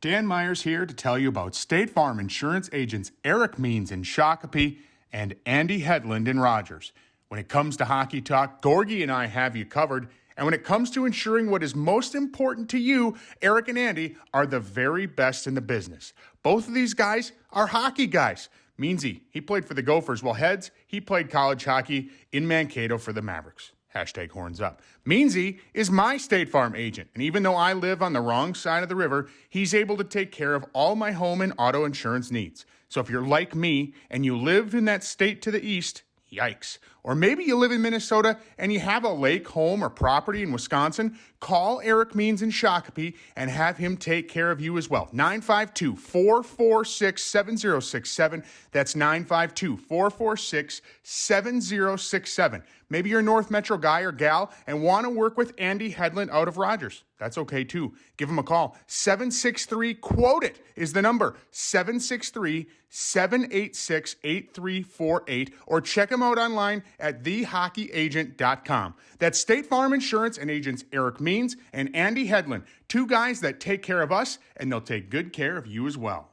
Dan Myers here to tell you about State Farm insurance agents Eric Means in Shakopee and Andy Hedlund in Rogers. When it comes to hockey talk, Gorgie and I have you covered. And when it comes to ensuring what is most important to you, Eric and Andy are the very best in the business. Both of these guys are hockey guys. Meansy, he played for the Gophers, while Heads, he played college hockey in Mankato for the Mavericks. Hashtag horns up. Meansy is my State Farm agent, and even though I live on the wrong side of the river, he's able to take care of all my home and auto insurance needs. So if you're like me and you live in that state to the east, yikes. Or maybe you live in Minnesota and you have a lake, home, or property in Wisconsin, call Eric Means in Shakopee and have him take care of you as well. 952-446-7067. That's 952-446-7067. Maybe you're a North Metro guy or gal and want to work with Andy Hedlund out of Rogers. That's okay too. Give him a call. 763-QUOTE-IT is the number. 763-786-8348. Or check him out online at thehockeyagent.com. That's State Farm Insurance and agents Eric Means and Andy Hedlund. Two guys that take care of us, and they'll take good care of you as well.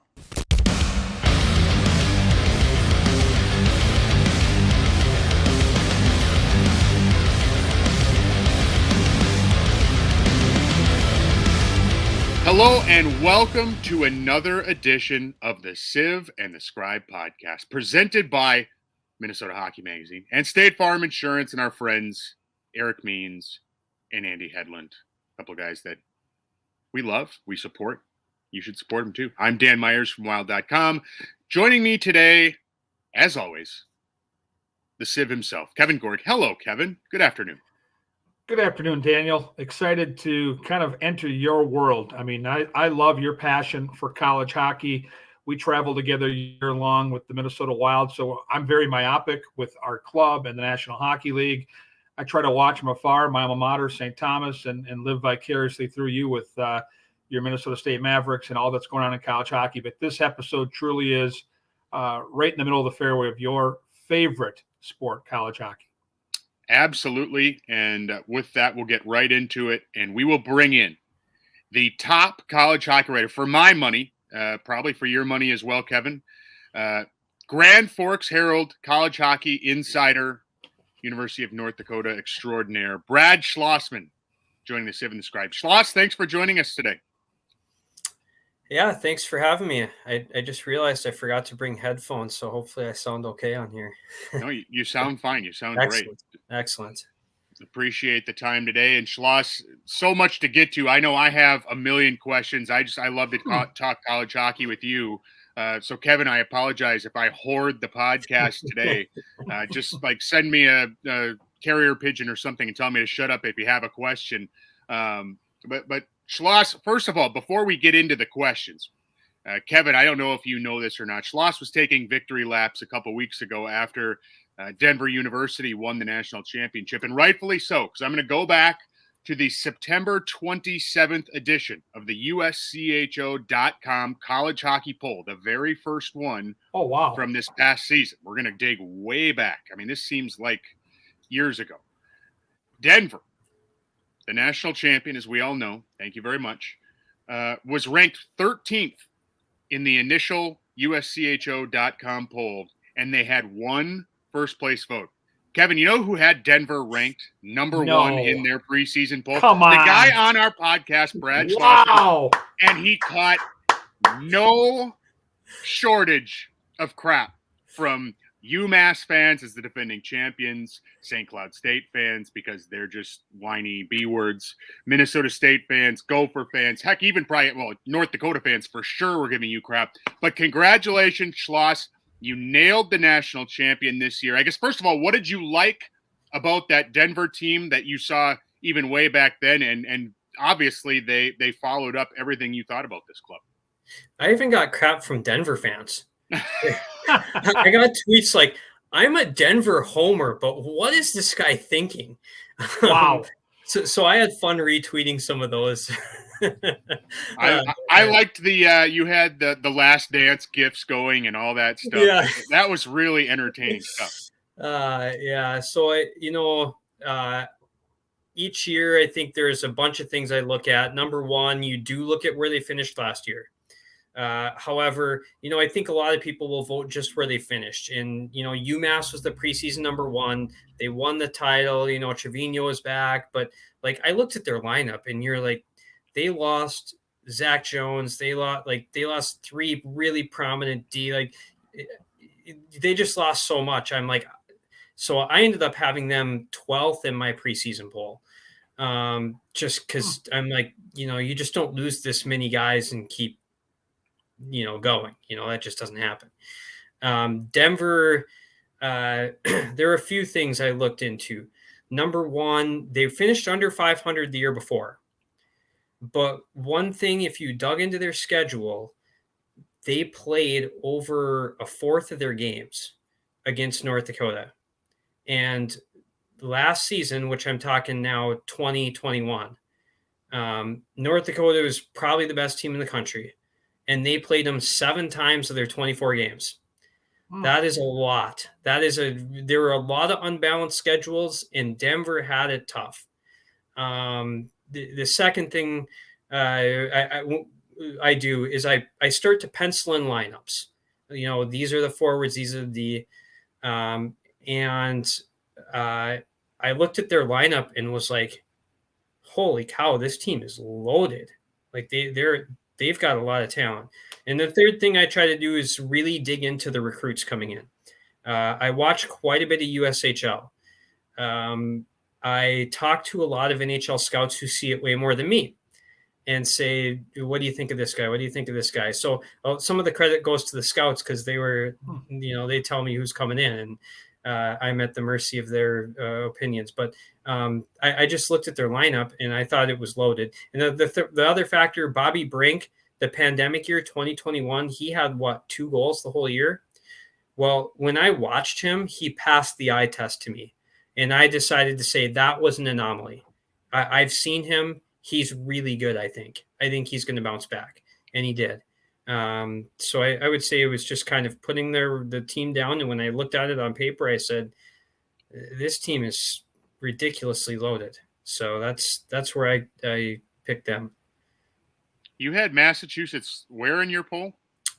Hello and welcome to another edition of the Sieve and the Scribe podcast, presented by Minnesota Hockey Magazine and State Farm Insurance and our friends Eric Means and Andy Hedlund, a couple of guys that we love, we support. You should support them too. I'm Dan Myers from Wild.com. Joining me today, as always, the Sieve himself, Kevin Gorg. Hello, Kevin. Good afternoon. Good afternoon, Daniel. Excited to kind of enter your world. I mean, I love your passion for college hockey. We travel together year long with the Minnesota Wild, so I'm very myopic with our club and the National Hockey League. I try to watch from afar, my alma mater, St. Thomas, and live vicariously through you with your Minnesota State Mavericks and all that's going on in college hockey. But this episode truly is right in the middle of the fairway of your favorite sport, college hockey. Absolutely. And with that, we'll get right into it. And we will bring in the top college hockey writer for my money, probably for your money as well, Kevin. Grand Forks Herald college hockey insider, University of North Dakota extraordinaire, Brad Schlossman, joining the Sieve and the Scribe. Schloss, thanks for joining us today. Yeah, thanks for having me. I just realized I forgot to bring headphones, so hopefully I sound okay on here. No, you sound fine. You sound Excellent. Great. Excellent. Appreciate the time today. And Schloss, so much to get to. I know I have a million questions. I love to talk college hockey with you. So Kevin, I apologize if I hoard the podcast today. Just like send me a carrier pigeon or something and tell me to shut up if you have a question. But Schloss, first of all, before we get into the questions, Kevin, I don't know if you know this or not. Schloss was taking victory laps a couple weeks ago after Denver University won the national championship, and rightfully so, because I'm going to go back to the September 27th edition of the USCHO.com college hockey poll, the very first one from this past season. We're going to dig way back. I mean, this seems like years ago. Denver, the national champion, as we all know, thank you very much, was ranked 13th in the initial USCHO.com poll, and they had one first-place vote. Kevin, you know who had Denver ranked number one in their preseason poll? Come on. The guy on our podcast, Brad Schlossman. Wow. And he caught no shortage of crap from UMass fans as the defending champions, St. Cloud State fans because they're just whiny B words, Minnesota State fans, Gopher fans, heck, even probably, North Dakota fans for sure were giving you crap. But congratulations, Schloss. You nailed the national champion this year. I guess, first of all, what did you like about that Denver team that you saw even way back then? And obviously they followed up everything you thought about this club. I even got crap from Denver fans. I got tweets like, I'm a Denver homer, but what is this guy thinking? Wow. So I had fun retweeting some of those. I liked the you had the Last Dance gifs going and all that stuff. Yeah. That was really entertaining stuff. Yeah. So each year, I think there's a bunch of things I look at. Number one, you do look at where they finished last year. However, I think a lot of people will vote just where they finished. And, UMass was the preseason number one. They won the title. Trevino is back. But, I looked at their lineup, and you're like, they lost Zach Jones. They lost three really prominent D. They just lost so much. I'm like, so I ended up having them 12th in my preseason poll. Just because I'm like, you just don't lose this many guys and keep, going. That just doesn't happen. Denver, there are a few things I looked into. Number one, they finished under 500 the year before. But one thing, if you dug into their schedule, they played over a fourth of their games against North Dakota. And last season, which I'm talking now 2021, North Dakota was probably the best team in the country. And they played them 7 times of their 24 games. That is a lot. There were a lot of unbalanced schedules, and Denver had it tough. The second thing I do is I start to pencil in lineups. These are the forwards, these are the and I looked at their lineup and was like, holy cow, this team is loaded. They've got a lot of talent. And the third thing I try to do is really dig into the recruits coming in. I watch quite a bit of USHL. I talk to a lot of NHL scouts who see it way more than me and say, what do you think of this guy? What do you think of this guy? So some of the credit goes to the scouts because they were, they tell me who's coming in, and I'm at the mercy of their opinions. But I just looked at their lineup and I thought it was loaded. And the other factor, Bobby Brink, the pandemic year, 2021, he had 2 goals the whole year. Well, when I watched him, he passed the eye test to me. And I decided to say that was an anomaly. I've seen him. He's really good, I think. I think he's going to bounce back. And he did. So I would say it was just kind of putting the team down. And when I looked at it on paper, I said, this team is ridiculously loaded. So that's where I picked them. You had Massachusetts where in your poll?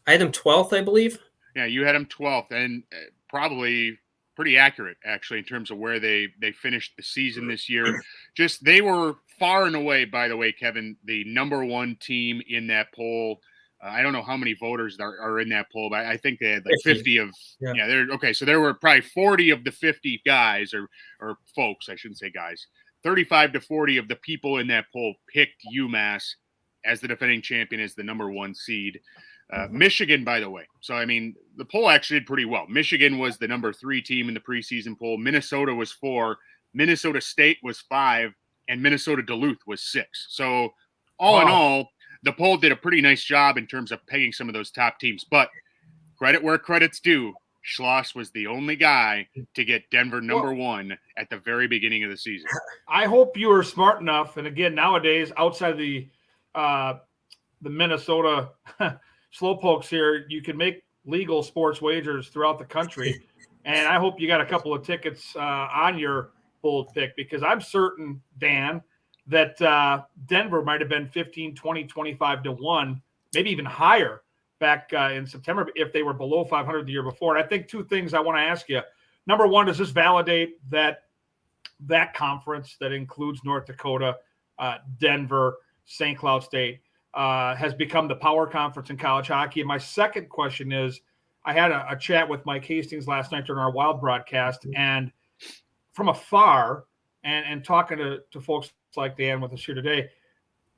I had them 12th, I believe. Yeah, you had them 12th, and probably pretty accurate, actually, in terms of where they finished the season this year. Just they were far and away, by the way, Kevin, the number one team in that poll. I don't know how many voters are in that poll, but I think they had 50 of okay. So there were probably 40 of the 50 guys or folks, I shouldn't say guys. 35 to 40 of the people in that poll picked UMass as the defending champion, as the number one seed. Michigan, by the way. So, I mean, the poll actually did pretty well. Michigan was the number 3 team in the preseason poll. Minnesota was 4. Minnesota State was 5. And Minnesota Duluth was 6. So, all in all, the poll did a pretty nice job in terms of pegging some of those top teams. But credit where credit's due, Schloss was the only guy to get Denver number 1 at the very beginning of the season. I hope you were smart enough. And again, nowadays, outside the Minnesota slowpokes here, you can make legal sports wagers throughout the country. And I hope you got a couple of tickets on your bold pick, because I'm certain, Dan, that Denver might have been 15, 20, 25 to 1, maybe even higher back in September if they were below 500 the year before. And I think 2 things I want to ask you. Number one, does this validate that conference that includes North Dakota, Denver, St. Cloud State, has become the power conference in college hockey? And my second question is, I had a chat with Mike Hastings last night during our Wild broadcast, and from afar and talking to folks like Dan with us here today,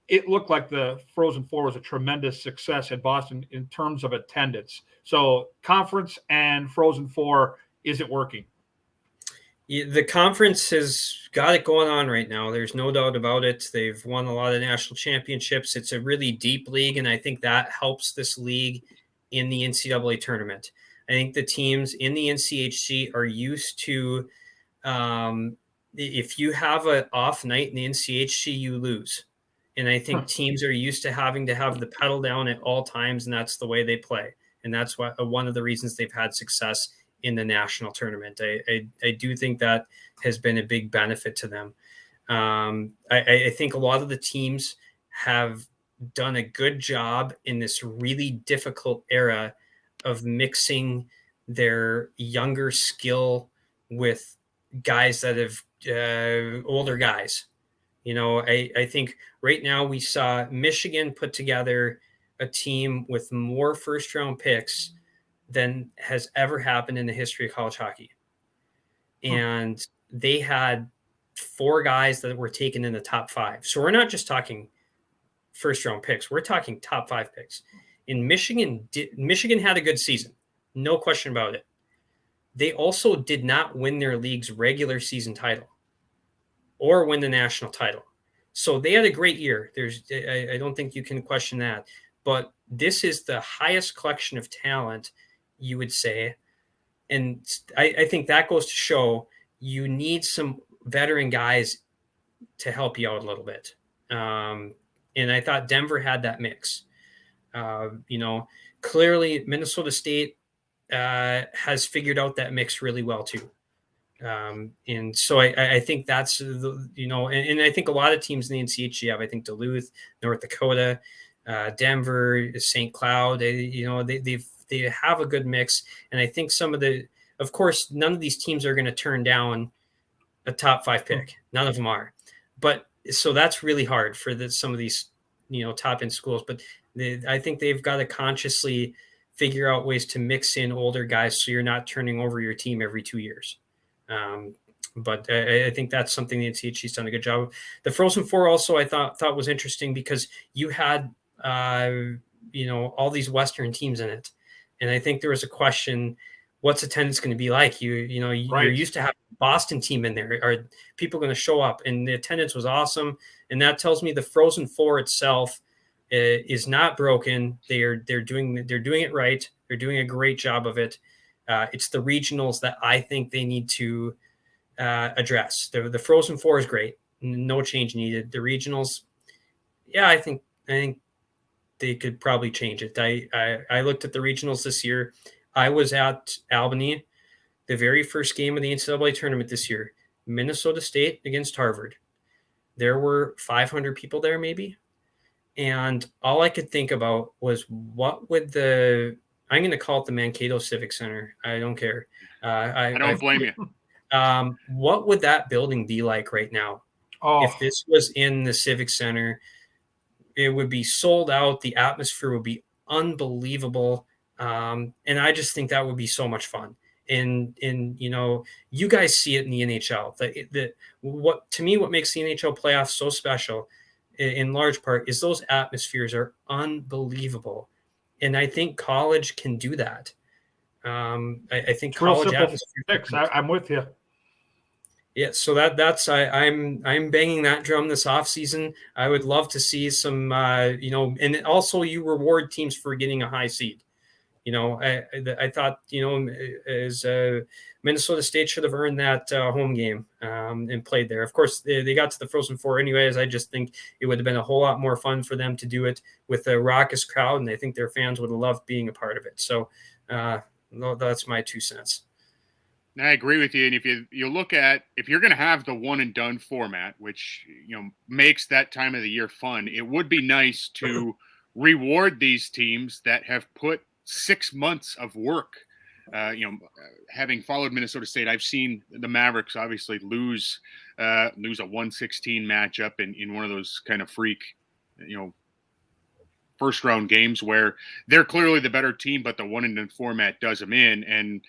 it looked like the Frozen Four was a tremendous success in Boston in terms of attendance. So conference and Frozen Four, is it working? The conference has got it going on right now. There's no doubt about it. They've won a lot of national championships. It's a really deep league, and I think that helps this league in the NCAA tournament. I think the teams in the NCHC are used to, if you have an off night in the NCHC, you lose. And I think teams are used to having to have the pedal down at all times, and that's the way they play. And that's one of the reasons they've had success in the national tournament. I do think that has been a big benefit to them. I think a lot of the teams have done a good job in this really difficult era of mixing their younger skill with guys that have older guys. I think right now we saw Michigan put together a team with more first round picks than has ever happened in the history of college hockey. And they had 4 guys that were taken in the top 5. So we're not just talking first round picks. We're talking top 5 picks. In Michigan had a good season. No question about it. They also did not win their league's regular season title or win the national title. So they had a great year. I don't think you can question that. But this is the highest collection of talent, you would say. And I think that goes to show you need some veteran guys to help you out a little bit. And I thought Denver had that mix. Clearly Minnesota State has figured out that mix really well too. And so I think that's, and I think a lot of teams in the NCHC have, I think Duluth, North Dakota, Denver, St. Cloud, they have a good mix. And I think of course, none of these teams are going to turn down a top 5 pick. None of them are. But so that's really hard for some of these, top end schools. But I think they've got to consciously figure out ways to mix in older guys so you're not turning over your team every 2 years. But I think that's something the NCHC's done a good job of. The Frozen Four also I thought was interesting because you had all these Western teams in it, and I think there was a question: what's attendance going to be like? You're used to having a Boston team in there. Are people going to show up? And the attendance was awesome, and that tells me the Frozen Four itself is not broken. They're doing it right. They're doing a great job of it. It's the regionals that I think they need to address. The Frozen Four is great. No change needed. The regionals, yeah, I think they could probably change it. I looked at the regionals this year. I was at Albany, the very first game of the NCAA tournament this year, Minnesota State against Harvard. There were 500 people there maybe. And all I could think about was what would I'm going to call it the Mankato Civic Center. I don't care. I don't blame you. What would that building be like right now? If this was in the Civic Center, it would be sold out. The atmosphere would be unbelievable. And I just think that would be so much fun. And you guys see it in the NHL. What makes the NHL playoffs so special in large part is those atmospheres are unbelievable. And I think college can do that. I think college atmosphere. I'm with you. Yeah, so I'm banging that drum this offseason. I would love to see some, and also you reward teams for getting a high seed. I thought, as Minnesota State should have earned that home game and played there. Of course, they got to the Frozen Four anyways. I just think it would have been a whole lot more fun for them to do it with a raucous crowd, and I think their fans would have loved being a part of it. So that's my 2 cents. I agree with you. And if you look at, if you're going to have the one and done format, which, makes that time of the year fun, it would be nice to reward these teams that have put 6 months of work. Having followed Minnesota State, I've seen the Mavericks obviously lose a 1-16 matchup in one of those kind of freak, first round games where they're clearly the better team, but the one and done format does them in. And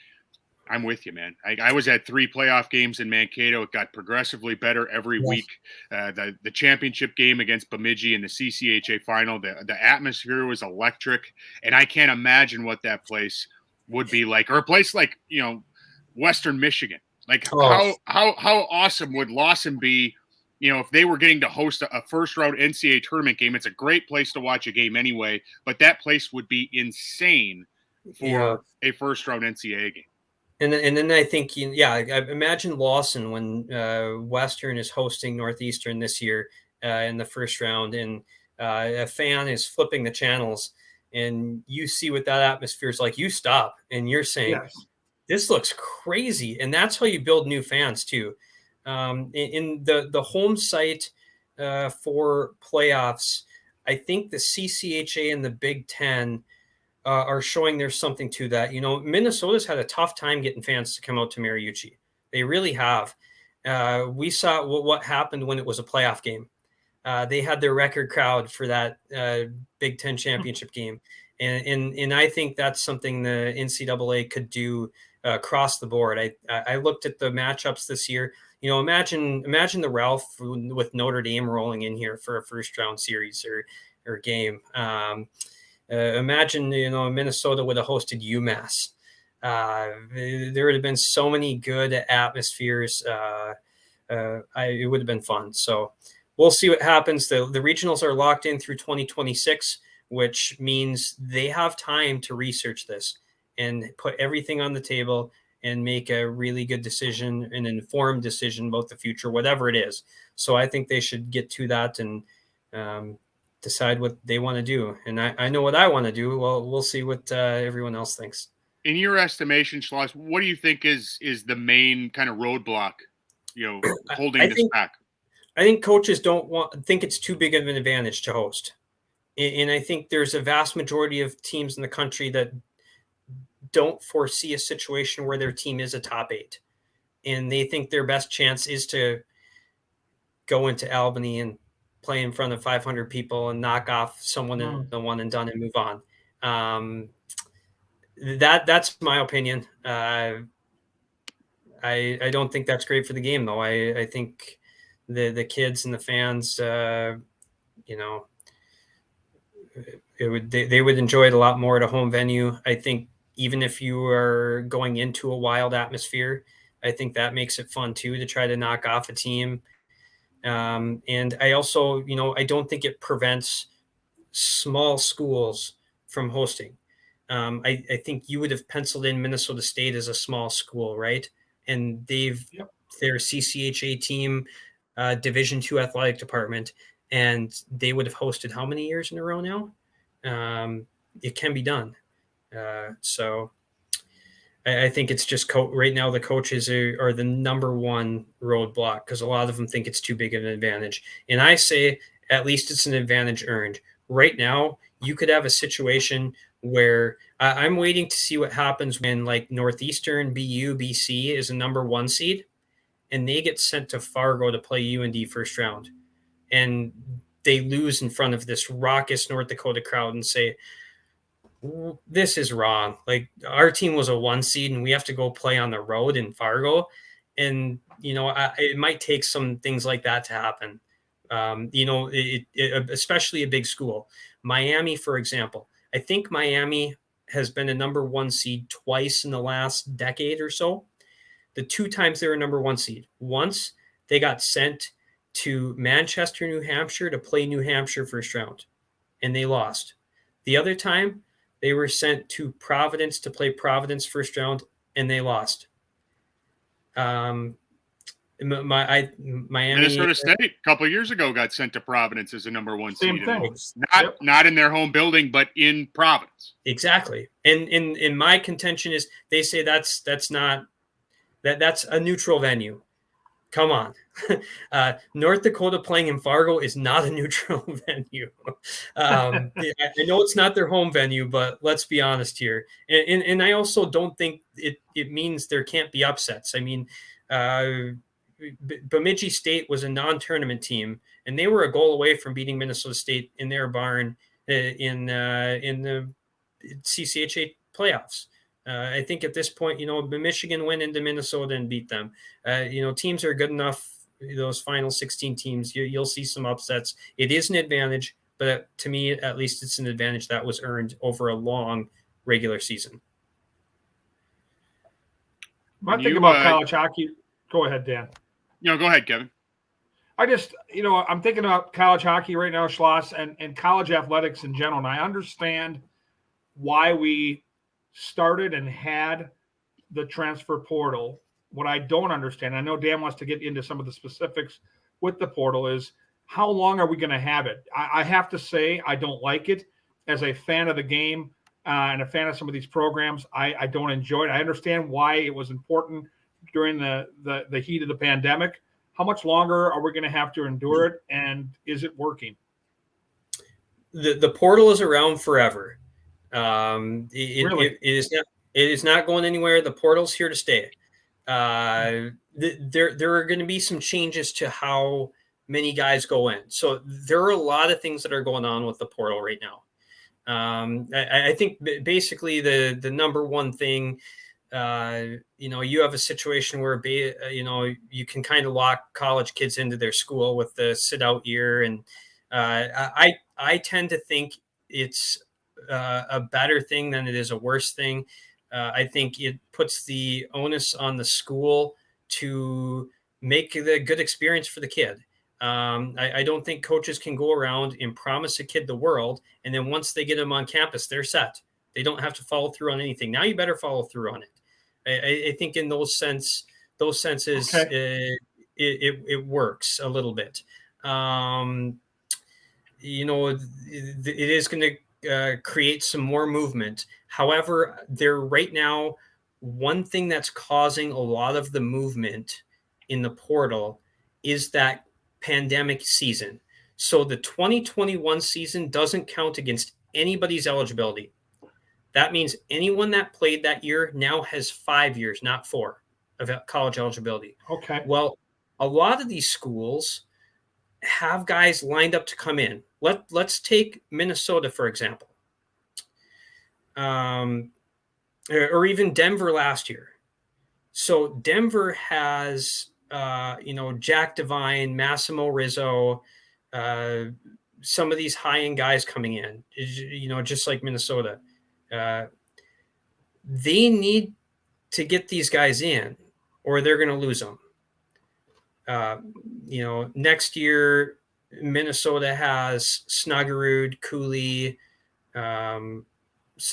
I'm with you, man. I was at 3 playoff games in Mankato. It got progressively better every week. The championship game against Bemidji in the CCHA final, the atmosphere was electric, and I can't imagine what that place would be like, or a place like Western Michigan. Like how awesome would Lawson be? If they were getting to host a first round NCAA tournament game. It's a great place to watch a game anyway, but that place would be insane for a first round NCAA game. And then I think, I imagine Lawson when Western is hosting Northeastern this year in the first round, and a fan is flipping the channels, and you see what that atmosphere is like. You stop and you're saying, This looks crazy. And that's how you build new fans too. In the home site for playoffs, I think the CCHA and the Big Ten are showing there's something to that. Minnesota's had a tough time getting fans to come out to Mariucci. They really have. We saw what happened when it was a playoff game. They had their record crowd for that Big Ten championship game. And I think that's something the NCAA could do across the board. I looked at the matchups this year. Imagine the Ralph with Notre Dame rolling in here for a first round series or game. Imagine Minnesota would have hosted UMass. There would have been so many good atmospheres. It would have been fun. So we'll see what happens. The regionals are locked in through 2026, which means they have time to research this and put everything on the table and make a really good decision, an informed decision about the future, whatever it is. So I think they should get to that and decide what they want to do. And I know what I want to do. Well, we'll see what everyone else thinks. In your estimation, Schloss, what do you think is the main kind of roadblock, holding this back? I think coaches think it's too big of an advantage to host. And I think there's a vast majority of teams in the country that don't foresee a situation where their team is a top 8. And they think their best chance is to go into Albany and play in front of 500 people and knock off someone in the one and done and move on. That's my opinion. I don't think that's great for the game, though. I think the kids and the fans, they would enjoy it a lot more at a home venue. I think even if you are going into a wild atmosphere, I think that makes it fun too, to try to knock off a team. And I also, I don't think it prevents small schools from hosting. I think you would have penciled in Minnesota State as a small school, right? And their CCHA team, Division II athletic department, and they would have hosted how many years in a row now? It can be done. So I think it's just right now the coaches are the number one roadblock, because a lot of them think it's too big of an advantage. And I say at least it's an advantage earned. Right now, you could have a situation where I'm waiting to see what happens when like Northeastern, BC is a number 1 seed and they get sent to Fargo to play UND first round. And they lose in front of this raucous North Dakota crowd and say, this is wrong. Like, our team was a 1 seed and we have to go play on the road in Fargo. And, it might take some things like that to happen. Especially a big school. Miami, for example. I think Miami has been a number 1 seed twice in the last decade or so. The 2 times they were a number 1 seed. Once they got sent to Manchester, New Hampshire to play New Hampshire first round, and they lost. The other time they were sent to Providence to play Providence first round, and they lost. Miami, Minnesota State a couple of years ago got sent to Providence as a number 1 seed. Same thing. Not in their home building, but in Providence. Exactly. And my contention is they say that's a neutral venue. Come on. North Dakota playing in Fargo is not a neutral venue. I know it's not their home venue, but let's be honest here. And I also don't think it means there can't be upsets. I mean, Bemidji State was a non-tournament team, and they were a goal away from beating Minnesota State in their barn in the CCHA playoffs. I think at this point, Michigan went into Minnesota and beat them. Teams are good enough. Those final 16 teams, you'll see some upsets. It is an advantage, but to me, at least, it's an advantage that was earned over a long regular season. When I think about college hockey, go ahead, Dan. Go ahead, Kevin. I just, I'm thinking about college hockey right now, Schloss, and college athletics in general. And I understand why we started and had the transfer portal. What I don't understand, I know Dan wants to get into some of the specifics with the portal, is how long are we going to have it? I have to say I don't like it. As a fan of the game and a fan of some of these programs, I don't enjoy it. I understand why it was important during the heat of the pandemic, How much longer are we going to have to endure it? And is it working? The portal is around forever. Really? It is not going anywhere. The portal's here to stay. There are going to be some changes to how many guys go in. So there are a lot of things that are going on with the portal right now. I think basically the number one thing, you have a situation where, you can kind of lock college kids into their school with the sit out year. And I tend to think it's a better thing than it is a worse thing. I think it puts the onus on the school to make the good experience for the kid. I don't think coaches can go around and promise a kid the world, and then once they get them on campus, they're set. They don't have to follow through on anything. Now you better follow through on it. I think in those senses, okay. It works a little bit. It is going to create some more movement. However, there right now, one thing that's causing a lot of the movement in the portal is that pandemic season. So the 2021 season doesn't count against anybody's eligibility. That means anyone that played that year now has 5 years, not 4, of college eligibility. Okay. Well, a lot of these schools have guys lined up to come in. Let's take Minnesota, for example, or even Denver last year. So Denver has, Jack Devine, Massimo Rizzo, some of these high-end guys coming in, just like Minnesota. They need to get these guys in or they're going to lose them. Next year, Minnesota has Snuggerud, Cooley, some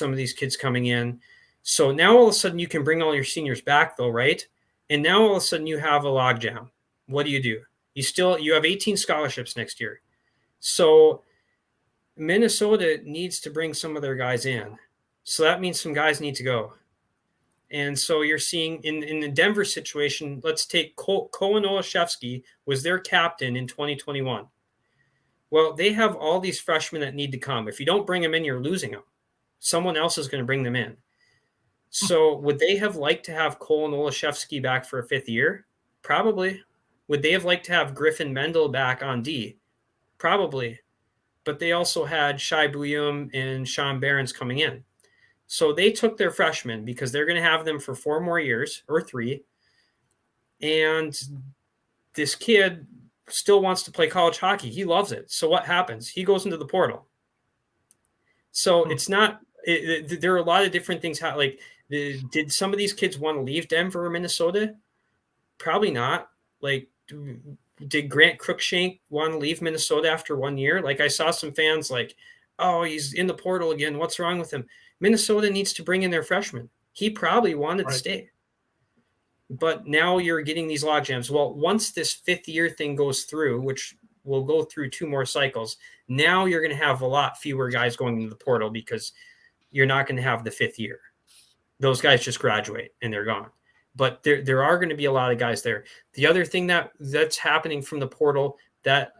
of these kids coming in. So now all of a sudden you can bring all your seniors back though, right? And now all of a sudden you have a logjam. What do? You have 18 scholarships next year. So Minnesota needs to bring some of their guys in. So that means some guys need to go. And so you're seeing in the Denver situation, let's take Koen Olszewski was their captain in 2021. Well, they have all these freshmen that need to come. If you don't bring them in, you're losing them. Someone else is going to bring them in. So would they have liked to have Koen Olszewski back for a 5th year? Probably. Would they have liked to have Griffin Mendel back on D? Probably. But they also had Shai Buyum and Sean Barons coming in. So they took their freshmen because they're going to have them for 4 more years or 3. And this kid still wants to play college hockey. He loves it. So what happens? He goes into the portal. So it's not there are a lot of different things. Did some of these kids want to leave Denver or Minnesota? Probably not. Did Grant Cruikshank want to leave Minnesota after 1 year? I saw some fans oh, he's in the portal again. What's wrong with him? Minnesota needs to bring in their freshmen. He probably wanted to stay. But now you're getting these logjams. Well, once this 5th year thing goes through, which will go through 2 more cycles, now you're going to have a lot fewer guys going into the portal because you're not going to have the 5th year. Those guys just graduate and they're gone. But there are going to be a lot of guys there. The other thing that's happening from the portal that,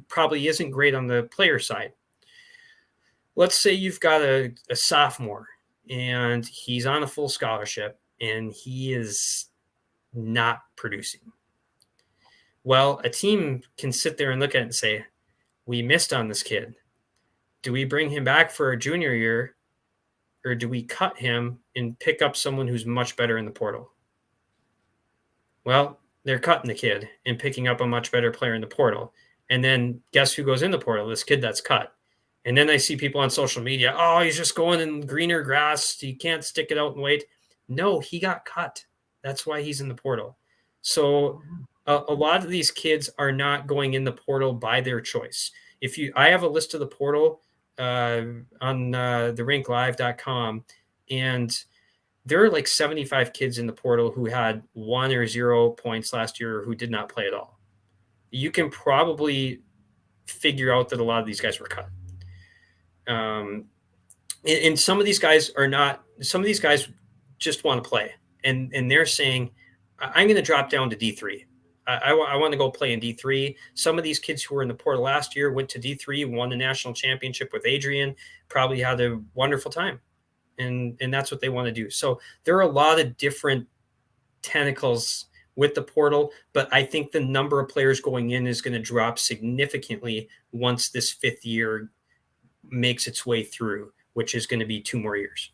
probably isn't great on the player side. Let's say you've got a sophomore and he's on a full scholarship and he is not producing. Well, a team can sit there and look at it and say, we missed on this kid. Do we bring him back for a junior year or do we cut him and pick up someone who's much better in the portal? Well, they're cutting the kid and picking up a much better player in the portal. And then guess who goes in the portal? This kid that's cut. And then I see people on social media, oh, he's just going in greener grass. He can't stick it out and wait. No, he got cut. That's why he's in the portal. So a lot of these kids are not going in the portal by their choice. I have a list of the portal on the rinklive.com, and there are 75 kids in the portal who had 1 or 0 points last year who did not play at all. You can probably figure out that a lot of these guys were cut. And some of these guys are not. Some of these guys just want to play, and they're saying, "I'm going to drop down to D3. I want to go play in D3. Some of these kids who were in the portal last year went to D3, won the national championship with Adrian, probably had a wonderful time. And that's what they want to do. So there are a lot of different tentacles with the portal, but I think the number of players going in is going to drop significantly once this 5th year makes its way through, which is going to be 2 more years.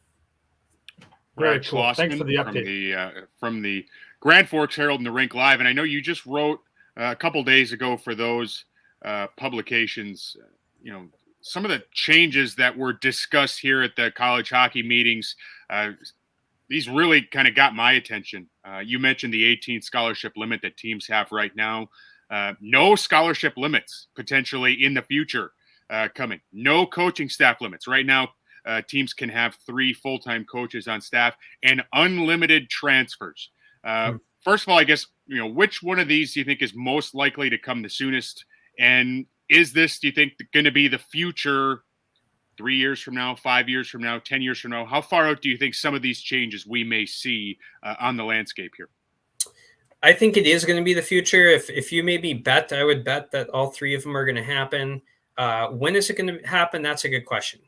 Very cool. Thanks for the update. From the Grand Forks Herald and the Rink Live. And I know you just wrote a couple days ago for those publications, some of the changes that were discussed here at the college hockey meetings. These really kind of got my attention. You mentioned the 18 scholarship limit that teams have right now. No scholarship limits potentially in the future coming. No coaching staff limits. Right now, teams can have 3 full-time coaches on staff and unlimited transfers. First of all, I guess, which one of these do you think is most likely to come the soonest? And is this, do you think, going to be the future 3 years from now, 5 years from now, 10 years from now? How far out do you think some of these changes we may see on the landscape here? I think it is going to be the future. If you maybe bet, I would bet that all 3 of them are going to happen. When is it going to happen? That's a good question.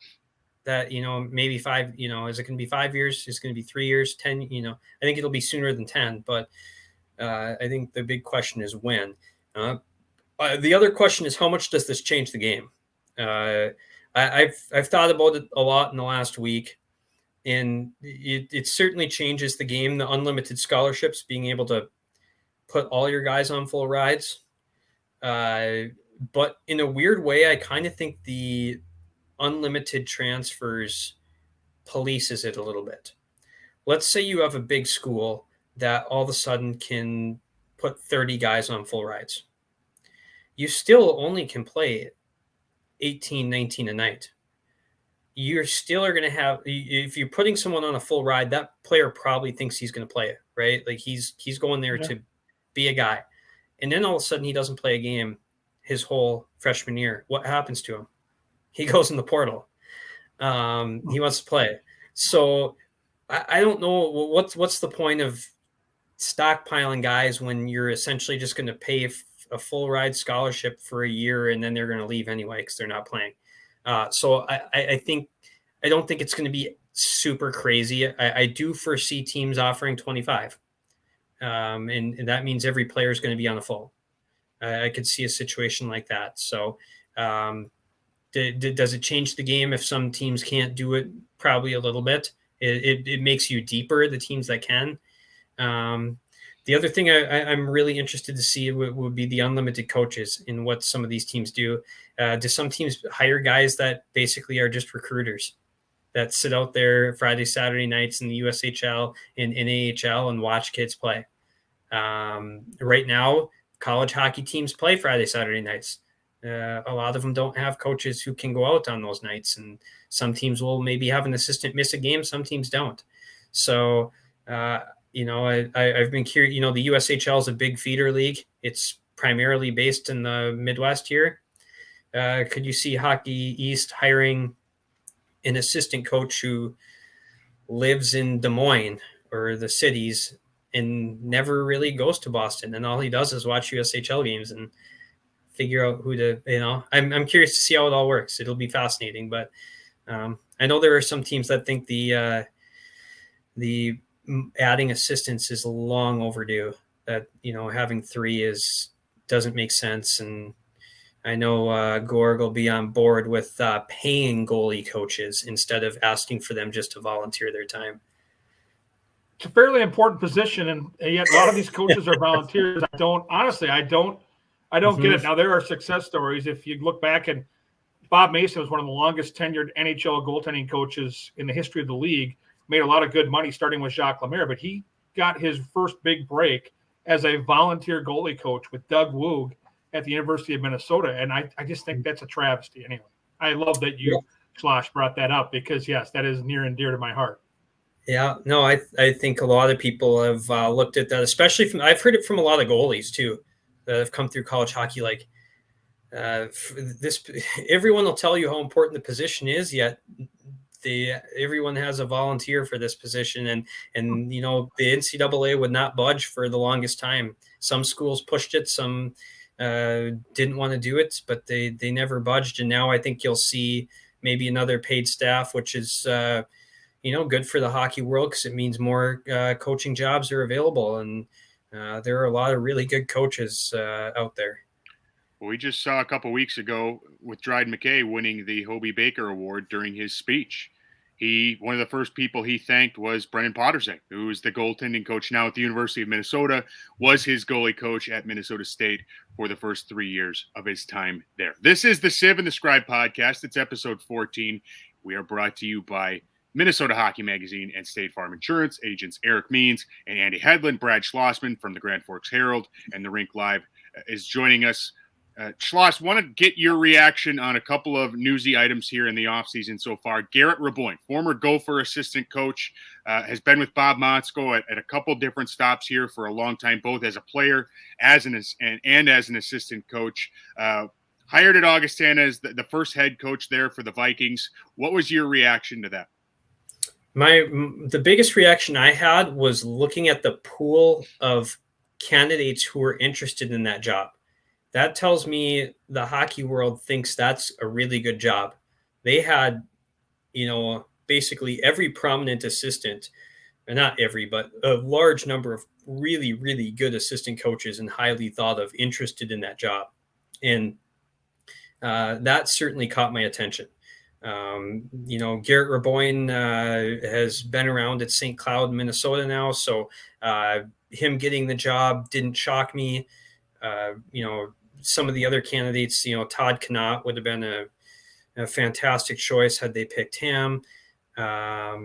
That, maybe 5, is it going to be 5 years? Is it going to be 3 years, 10? I think it'll be sooner than 10, but I think the big question is when. The other question is, how much does this change the game? I've thought about it a lot in the last week, and it certainly changes the game. The unlimited scholarships, being able to put all your guys on full rides. But in a weird way, I kind of think the unlimited transfers polices it a little bit. Let's say you have a big school that all of a sudden can put 30 guys on full rides. You still only can play 18, 19 a night. You still are going to have, if you're putting someone on a full ride, that player probably thinks he's going to play it, right? Like he's going there to be a guy. And then all of a sudden he doesn't play a game his whole freshman year. What happens to him? He goes in the portal. He wants to play. So I don't know what's the point of stockpiling guys when you're essentially just going to pay a full ride scholarship for a year and then they're going to leave anyway because they're not playing. So I don't think it's going to be super crazy. I do foresee teams offering 25. And that means every player is going to be on a full. I could see a situation like that. So does it change the game if some teams can't do it? Probably a little bit. It makes you deeper, the teams that can. The other thing I'm really interested to see would be the unlimited coaches in what some of these teams do. Do some teams hire guys that basically are just recruiters that sit out there Friday, Saturday nights in the USHL and NAHL and watch kids play? Right now, college hockey teams play Friday, Saturday nights. A lot of them don't have coaches who can go out on those nights, and some teams will maybe have an assistant miss a game. Some teams don't. So, I've been curious. The USHL is a big feeder league. It's primarily based in the Midwest here. Could you see Hockey East hiring an assistant coach who lives in Des Moines or the cities and never really goes to Boston, and all he does is watch USHL games and figure out who to, I'm curious to see how it all works. It'll be fascinating, but I know there are some teams that think the adding assistants is long overdue, that, having 3 doesn't make sense. And I know Gorg will be on board with paying goalie coaches instead of asking for them just to volunteer their time. It's a fairly important position, and yet a lot of these coaches are volunteers. I don't get it. Now, there are success stories. If you look back, and Bob Mason was one of the longest tenured NHL goaltending coaches in the history of the league, made a lot of good money starting with Jacques Lemaire, but he got his first big break as a volunteer goalie coach with Doug Woog at the University of Minnesota. And I just think that's a travesty anyway. I love that you, Schloss, brought that up because, yes, that is near and dear to my heart. Yeah, no, I think a lot of people have looked at that, especially I've heard it from a lot of goalies too that have come through college hockey. Like everyone will tell you how important the position is, yet everyone has a volunteer for this position, and the NCAA would not budge for the longest time. Some schools pushed it, some didn't want to do it, but they never budged. And now I think you'll see maybe another paid staff, which is good for the hockey world, because it means more coaching jobs are available, and there are a lot of really good coaches out there. Well, we just saw a couple weeks ago with Dryden McKay winning the Hobie Baker Award during his speech. One of the first people he thanked was Brennan Pottersek, who is the goaltending coach now at the University of Minnesota, was his goalie coach at Minnesota State for the first 3 years of his time there. This is the Sieve and the Scribe podcast. It's episode 14. We are brought to you by Minnesota Hockey Magazine and State Farm Insurance. Agents Eric Means and Andy Hedlund. Brad Schlossman from the Grand Forks Herald and the Rink Live is joining us. Schloss, want to get your reaction on a couple of newsy items here in the offseason so far. Garrett Raboin, former Gopher assistant coach, has been with Bob Motzko at a couple different stops here for a long time, both as a player and as an assistant coach. Hired at Augustana as the first head coach there for the Vikings. What was your reaction to that? The biggest reaction I had was looking at the pool of candidates who were interested in that job. That tells me the hockey world thinks that's a really good job. They had, basically every prominent assistant, or not every, but a large number of really, really good assistant coaches and highly thought of interested in that job. And that certainly caught my attention. Garrett Raboin has been around at St. Cloud, Minnesota now. So him getting the job didn't shock me. Some of the other candidates, Todd Connaught would have been a fantastic choice had they picked him. I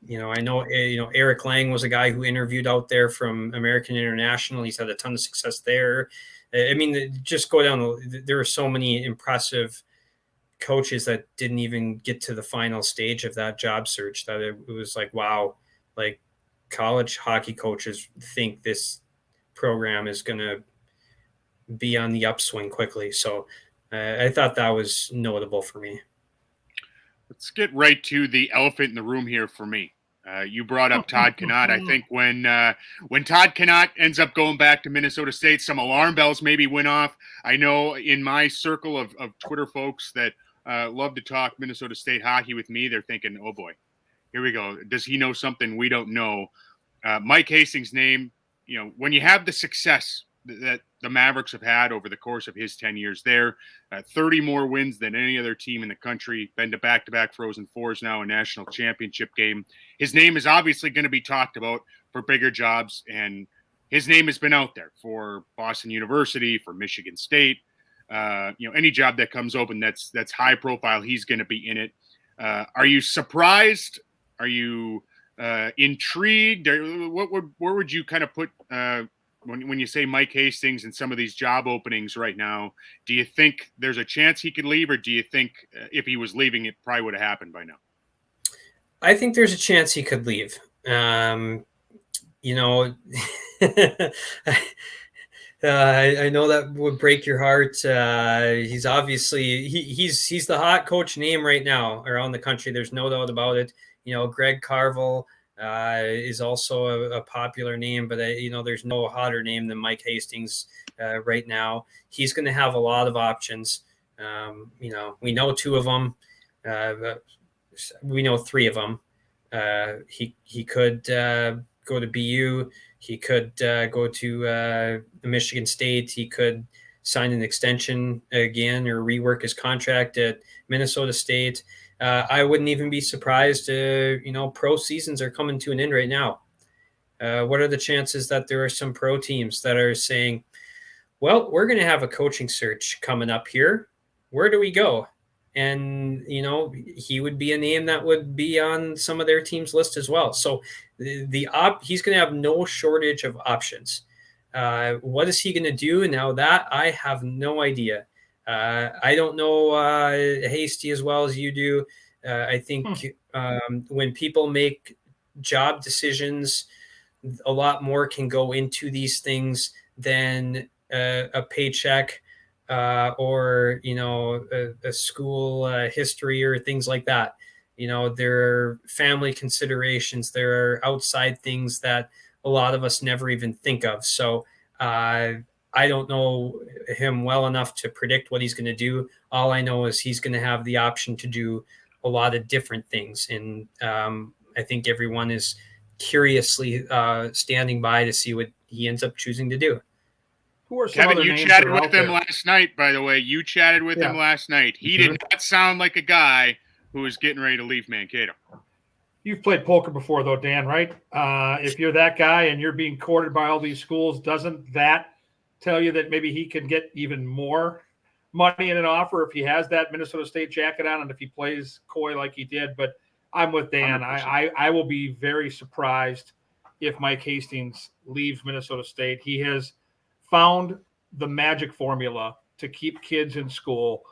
know Eric Lang was a guy who interviewed out there from American International. He's had a ton of success there. I mean, just go down. There are so many impressive coaches that didn't even get to the final stage of that job search that it was like, wow, like college hockey coaches think this program is going to be on the upswing quickly. So I thought that was notable for me. Let's get right to the elephant in the room here for me. You brought up Todd Connaught. I think when Todd Connaught ends up going back to Minnesota State, some alarm bells maybe went off. I know in my circle of Twitter folks that love to talk Minnesota State hockey with me, they're thinking, oh boy, here we go. Does he know something we don't know? Mike Hastings' name, when you have the success that the Mavericks have had over the course of his 10 years there, 30 more wins than any other team in the country, been to back-to-back Frozen Fours now, a national championship game. His name is obviously going to be talked about for bigger jobs, and his name has been out there for Boston University, for Michigan State. Any job that comes open that's high profile, he's going to be in it. Are you surprised? Are you intrigued? Where would you kind of put when you say Mike Hastings and some of these job openings right now? Do you think there's a chance he could leave, or do you think if he was leaving, it probably would have happened by now? I think there's a chance he could leave. I know that would break your heart. He's obviously he's the hot coach name right now around the country. There's no doubt about it. Greg Carvel is also a popular name, but there's no hotter name than Mike Hastings right now. He's going to have a lot of options. We know two of them. We know three of them. He could go to BU. He could go to Michigan State. He could sign an extension again or rework his contract at Minnesota State. I wouldn't even be surprised. Pro seasons are coming to an end right now. What are the chances that there are some pro teams that are saying, well, we're going to have a coaching search coming up here. Where do we go? And, he would be a name that would be on some of their team's list as well. So he's going to have no shortage of options. What is he going to do? Now that I have no idea. I don't know Hasty as well as you do. I think when people make job decisions, a lot more can go into these things than a paycheck or a school history or things like that. there are family considerations, there are outside things that a lot of us never even think of. So I don't know him well enough to predict what he's going to do. All I know is he's going to have the option to do a lot of different things. And I think everyone is curiously standing by to see what he ends up choosing to do. Who are some Kevin, other you names chatted that are with out him there? last night, by the way. You chatted with him last night. He did not sound like a guy who was getting ready to leave Mankato. You've played poker before, though, Dan, right? If you're that guy and you're being courted by all these schools, doesn't that tell you that maybe he can get even more money in an offer if he has that Minnesota State jacket on and if he plays coy like he did? But I'm with Dan. I will be very surprised if Mike Hastings leaves Minnesota State. He has found the magic formula to keep kids in school.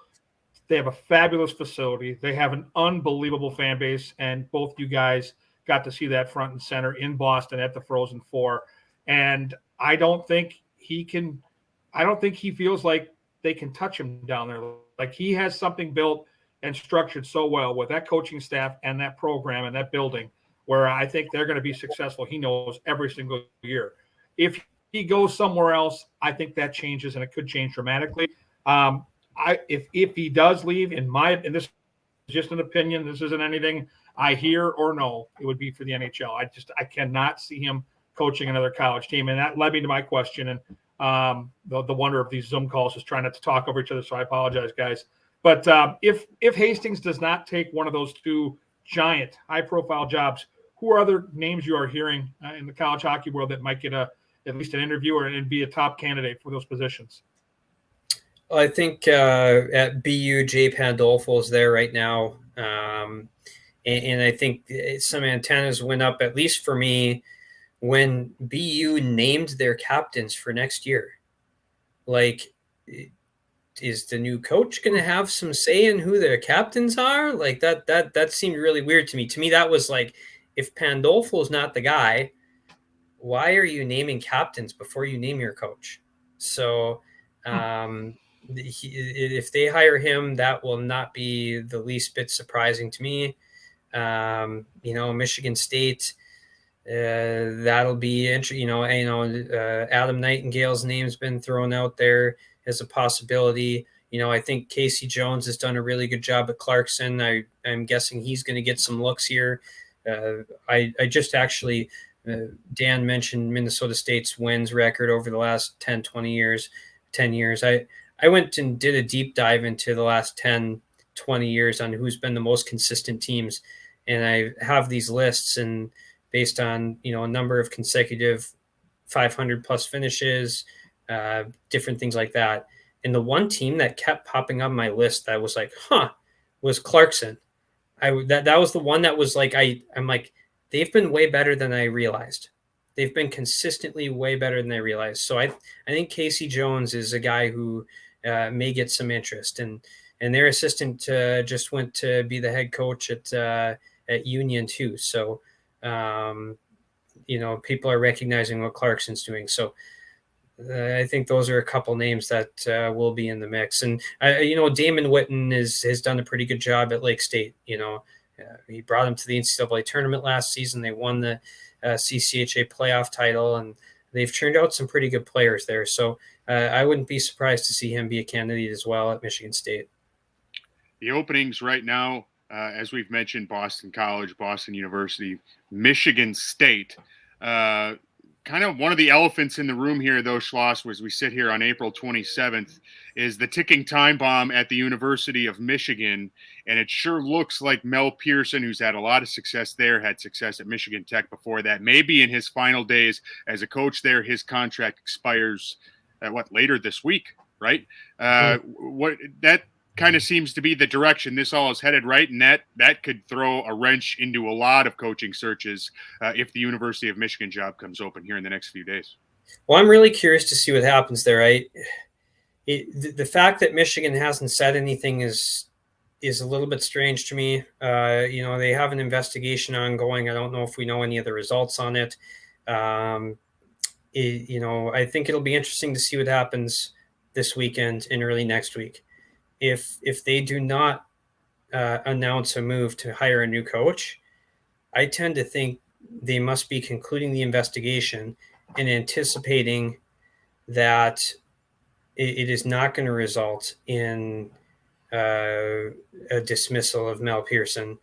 They have a fabulous facility. They have an unbelievable fan base, and both you guys got to see that front and center in Boston at the Frozen Four. And I don't think he feels like they can touch him down there. Like, he has something built and structured so well with that coaching staff and that program and that building where I think they're going to be successful. He knows every single year. If he goes somewhere else, I think that changes, and it could change dramatically. If he does leave, and this is just an opinion, this isn't anything I hear or know, it would be for the NHL. I cannot see him coaching another college team, and that led me to my question. And the wonder of these Zoom calls is trying not to talk over each other, so I apologize, guys. But if Hastings does not take one of those two giant, high-profile jobs, who are other names you are hearing in the college hockey world that might get at least an interview and be a top candidate for those positions? I think at BU, Jay Pandolfo is there right now. And I think some antennas went up, at least for me, when BU named their captains for next year. Like, is the new coach going to have some say in who their captains are? Like, that seemed really weird to me. To me, that was like, if Pandolfo is not the guy, why are you naming captains before you name your coach? So if they hire him, that will not be the least bit surprising to me. Michigan State, that'll be interesting. Adam Nightingale's name's been thrown out there as a possibility. I think Casey Jones has done a really good job at Clarkson. I'm guessing he's going to get some looks here. I just actually, Dan mentioned Minnesota State's wins record over the last 10 years. I went and did a deep dive into the last 10, 20 years on who's been the most consistent teams. And I have these lists, and based on, a number of consecutive 500 plus finishes, different things like that. And the one team that kept popping up my list that was like, was Clarkson. That was the one that was like, I'm like, they've been way better than I realized. They've been consistently way better than I realized. So I think Casey Jones is a guy who may get some interest, and their assistant just went to be the head coach at Union too. So, people are recognizing what Clarkson's doing. So I think those are a couple names that will be in the mix. And, Damon Whitten has done a pretty good job at Lake State. He brought them to the NCAA tournament last season. They won the CCHA playoff title, and they've churned out some pretty good players there. So I wouldn't be surprised to see him be a candidate as well at Michigan State. The openings right now, as we've mentioned, Boston College, Boston University, Michigan State. Kind of one of the elephants in the room here, though, Schloss, as we sit here on April 27th, is the ticking time bomb at the University of Michigan. And it sure looks like Mel Pearson, who's had a lot of success there, had success at Michigan Tech before that. Maybe in his final days as a coach there, his contract expires later this week, right? That kind of seems to be the direction this all is headed, right? And that could throw a wrench into a lot of coaching searches if the University of Michigan job comes open here in the next few days. Well, I'm really curious to see what happens there, right? The fact that Michigan hasn't said anything is a little bit strange to me. They have an investigation ongoing. I don't know if we know any of the results on it. I think it'll be interesting to see what happens this weekend and early next week. If they do not announce a move to hire a new coach, I tend to think they must be concluding the investigation and anticipating that it is not going to result in a dismissal of Mel Pearson,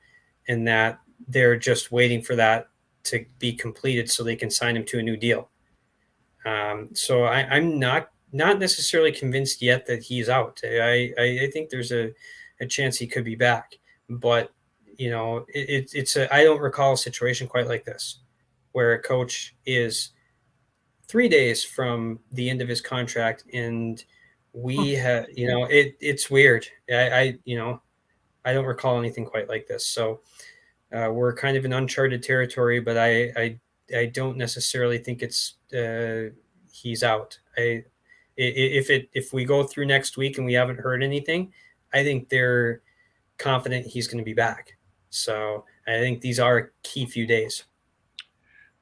and that they're just waiting for that to be completed so they can sign him to a new deal. So I'm not necessarily convinced yet that he's out. I think there's a chance he could be back, but you know, I don't recall a situation quite like this, where a coach is 3 days from the end of his contract, and we have, you know, it's weird. I don't recall anything quite like this. So we're kind of in uncharted territory, but I don't necessarily think it's he's out. If we go through next week and we haven't heard anything, I think they're confident he's going to be back. So I think these are a key few days.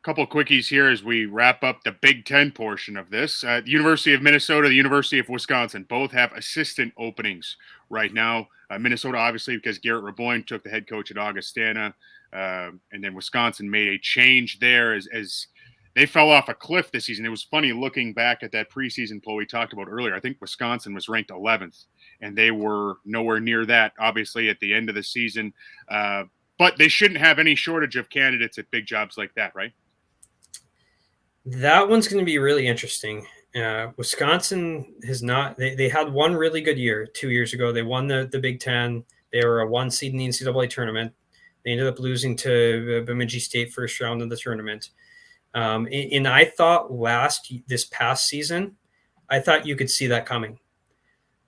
Couple quickies here as we wrap up the Big Ten portion of this. The University of Minnesota, the University of Wisconsin, both have assistant openings right now. Minnesota, obviously, because Garrett Raboyne took the head coach at Augustana, and then Wisconsin made a change there as they fell off a cliff this season. It was funny looking back at that preseason poll we talked about earlier. I think Wisconsin was ranked 11th, and they were nowhere near that, obviously, at the end of the season. But they shouldn't have any shortage of candidates at big jobs like that, right? That one's going to be really interesting. Wisconsin has not. They had one really good year 2 years ago. They won the Big Ten. They were a 1 seed in the NCAA tournament. They ended up losing to Bemidji State first round of the tournament. And I thought this past season, I thought you could see that coming.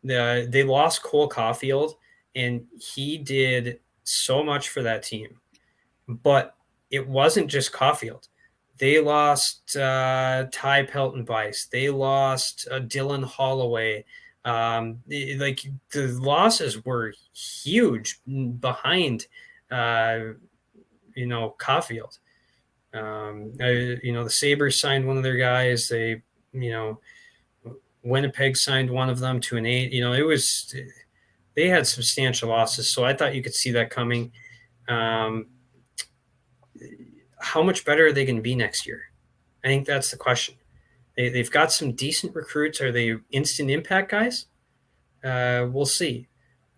They lost Cole Caulfield, and he did so much for that team. But it wasn't just Caulfield. They lost Ty Pelton-Weiss. They lost Dylan Holloway. The losses were huge behind, Caulfield. The Sabres signed one of their guys. Winnipeg signed one of them to an 8. They had substantial losses. So I thought you could see that coming. How much better are they going to be next year? I think that's the question. They've got some decent recruits. Are they instant impact guys? We'll see.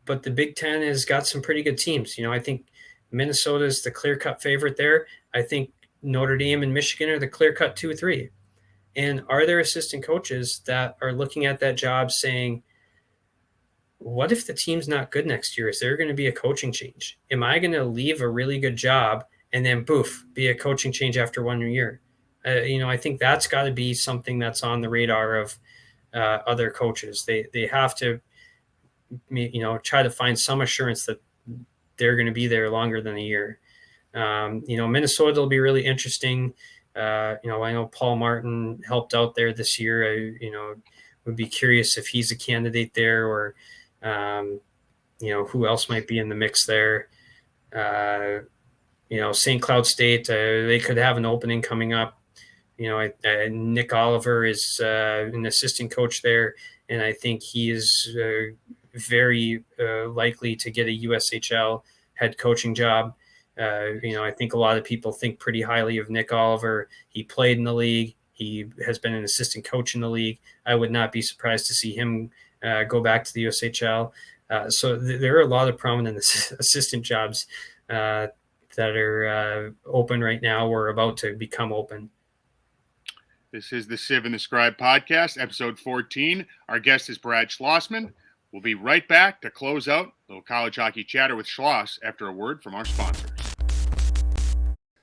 But the Big Ten has got some pretty good teams. I think Minnesota is the clear-cut favorite there. I think Notre Dame and Michigan are the clear-cut 2-3. And are there assistant coaches that are looking at that job saying, what if the team's not good next year? Is there going to be a coaching change? Am I going to leave a really good job and then poof, be a coaching change after 1 year? I think that's got to be something that's on the radar of other coaches. They have to, try to find some assurance that they're going to be there longer than a year. Minnesota will be really interesting. I know Paul Martin helped out there this year. I would be curious if he's a candidate there, or who else might be in the mix there. St. Cloud State, they could have an opening coming up. Nick Oliver is an assistant coach there, and I think he is very likely to get a USHL head coaching job. I think a lot of people think pretty highly of Nick Oliver. He played in the league. He has been an assistant coach in the league. I would not be surprised to see him go back to the USHL. So there are a lot of prominent assistant jobs that are open right now or about to become open. This is the Sieve and the Scribe podcast, episode 14. Our guest is Brad Schlossman. We'll be right back to close out a little college hockey chatter with Schloss after a word from our sponsors.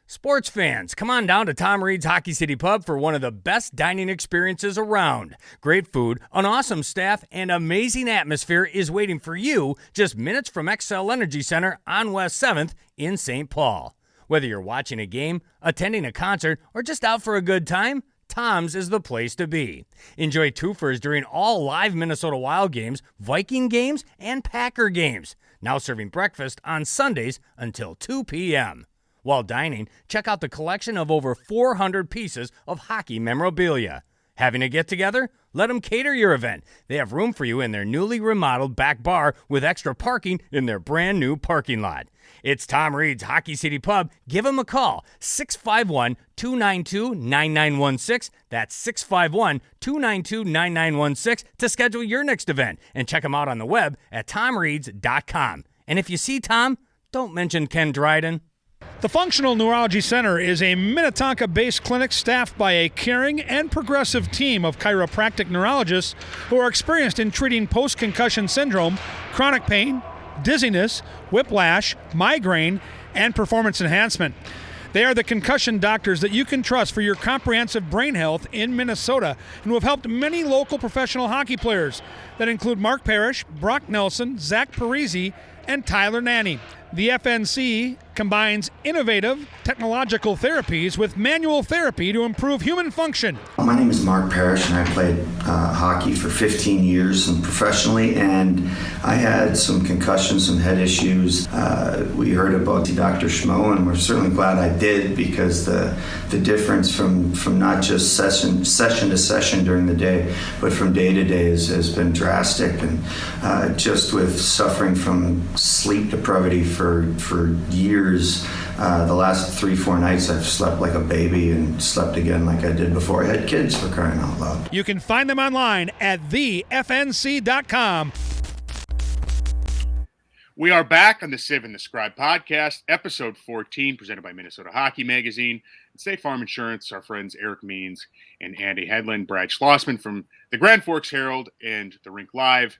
Sports fans, come on down to Tom Reed's Hockey City Pub for one of the best dining experiences around. Great food, an awesome staff, and amazing atmosphere is waiting for you just minutes from XL Energy Center on West 7th in St. Paul. Whether you're watching a game, attending a concert, or just out for a good time, Tom's is the place to be. Enjoy twofers during all live Minnesota Wild games, Viking games, and Packer games. Now serving breakfast on Sundays until 2 p.m. While dining, check out the collection of over 400 pieces of hockey memorabilia. Having a get-together? Let them cater your event. They have room for you in their newly remodeled back bar with extra parking in their brand new parking lot. It's Tom Reed's Hockey City Pub. Give them a call, 651-292-9916. That's 651-292-9916 to schedule your next event. And check them out on the web at tomreeds.com. And if you see Tom, don't mention Ken Dryden. The Functional Neurology Center is a Minnetonka-based clinic staffed by a caring and progressive team of chiropractic neurologists who are experienced in treating post-concussion syndrome, chronic pain, dizziness, whiplash, migraine, and performance enhancement. They are the concussion doctors that you can trust for your comprehensive brain health in Minnesota and who have helped many local professional hockey players that include Mark Parrish, Brock Nelson, Zach Parisi, and Tyler Nanny. The FNC combines innovative technological therapies with manual therapy to improve human function. My name is Mark Parrish, and I played hockey for 15 years and professionally, and I had some concussions, some head issues. We heard about Dr. Schmo, and we're certainly glad I did, because the difference from not just session to session during the day, but from day to day has been drastic. And just with suffering from sleep depravity for years, the last 3-4 nights I've slept like a baby and slept again like I did before I had kids, for crying out loud. You can find them online at thefnc.com. We are back on the Sieve and the Scribe podcast, episode 14, presented by Minnesota Hockey Magazine and State Farm Insurance. Our friends Eric Means and Andy Hedlund, Brad Schlossman from the Grand Forks Herald and the Rink Live.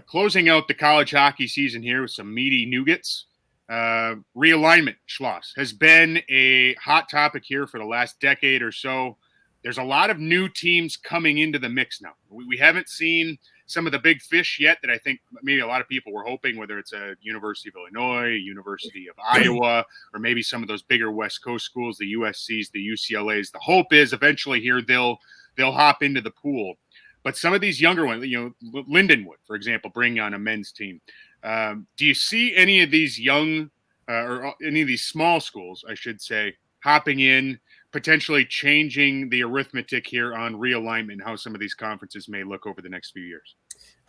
Closing out the college hockey season here with some meaty nougats. Realignment, Schloss, has been a hot topic here for the last decade or so. There's a lot of new teams coming into the mix now. We haven't seen some of the big fish yet that I think maybe a lot of people were hoping, whether it's a University of Illinois, University of Iowa, or maybe some of those bigger West Coast schools, the USCs, the UCLAs. The hope is eventually here they'll hop into the pool. But some of these younger ones, Lindenwood, for example, bringing on a men's team. Do you see any of these young or any of these small schools, I should say, hopping in, potentially changing the arithmetic here on realignment and how some of these conferences may look over the next few years?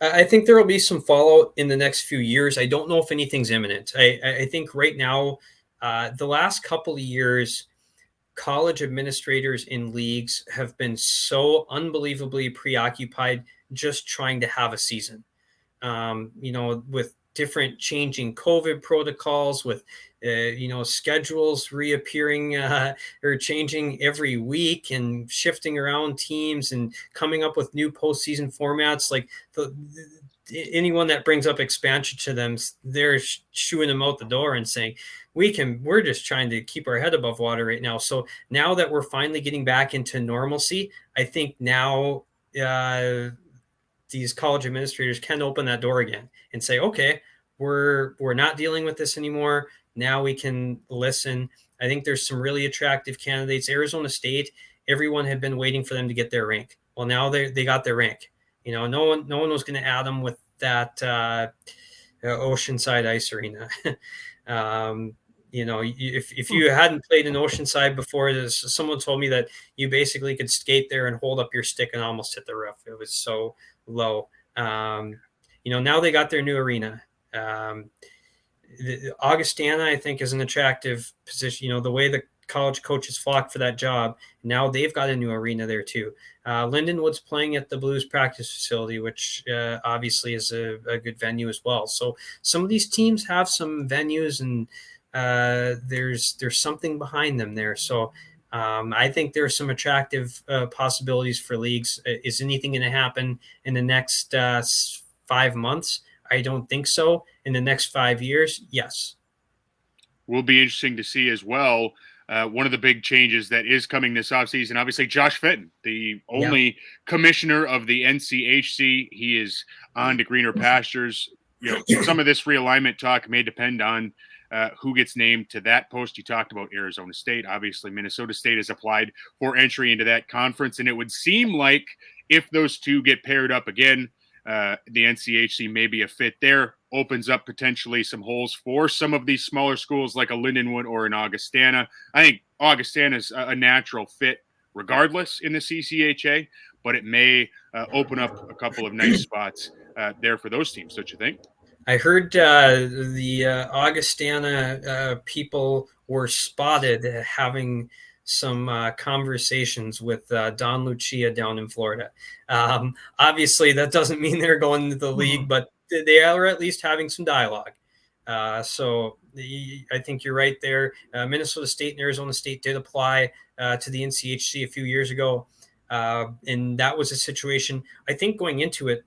I think there will be some fallout in the next few years. I don't know if anything's imminent. I think right now, the last couple of years, college administrators in leagues have been so unbelievably preoccupied just trying to have a season. With different changing COVID protocols, with schedules reappearing or changing every week and shifting around teams and coming up with new postseason formats. Like anyone that brings up expansion to them, they're shooing them out the door and saying, we're just trying to keep our head above water right now. So now that we're finally getting back into normalcy, I think now these college administrators can open that door again and say, okay, we're not dealing with this anymore. Now we can listen. I think there's some really attractive candidates. Arizona State, everyone had been waiting for them to get their rink. Well, now they got their rink. No one was going to add them with that Oceanside Ice Arena. If you hadn't played in Oceanside before, someone told me that you basically could skate there and hold up your stick and almost hit the roof. It was so low. Now they got their new arena. Augustana, I think, is an attractive position. The way the college coaches flock for that job, now they've got a new arena there too. Lindenwood's playing at the Blues practice facility, which obviously is a good venue as well. So some of these teams have some venues, and there's something behind them there. So I think there's some attractive possibilities for leagues. Is anything going to happen in the next 5 months? I don't think so. In the next 5 years, yes. Will be interesting to see as well. One of the big changes that is coming this offseason, obviously Josh Fitton, the only commissioner of the NCHC. He is on to greener pastures. Some of this realignment talk may depend on who gets named to that post. You talked about Arizona State. Obviously, Minnesota State has applied for entry into that conference, and it would seem like if those two get paired up again, the NCHC may be a fit there. Opens up potentially some holes for some of these smaller schools like a Lindenwood or an Augustana. I think Augustana is a natural fit regardless in the CCHA, but it may open up a couple of nice spots there for those teams, don't you think? I heard the Augustana people were spotted having some conversations with Don Lucia down in Florida. Obviously, that doesn't mean they're going to the league, but they are at least having some dialogue. So I think you're right there. Minnesota State and Arizona State did apply to the NCHC a few years ago. And that was a situation, I think going into it,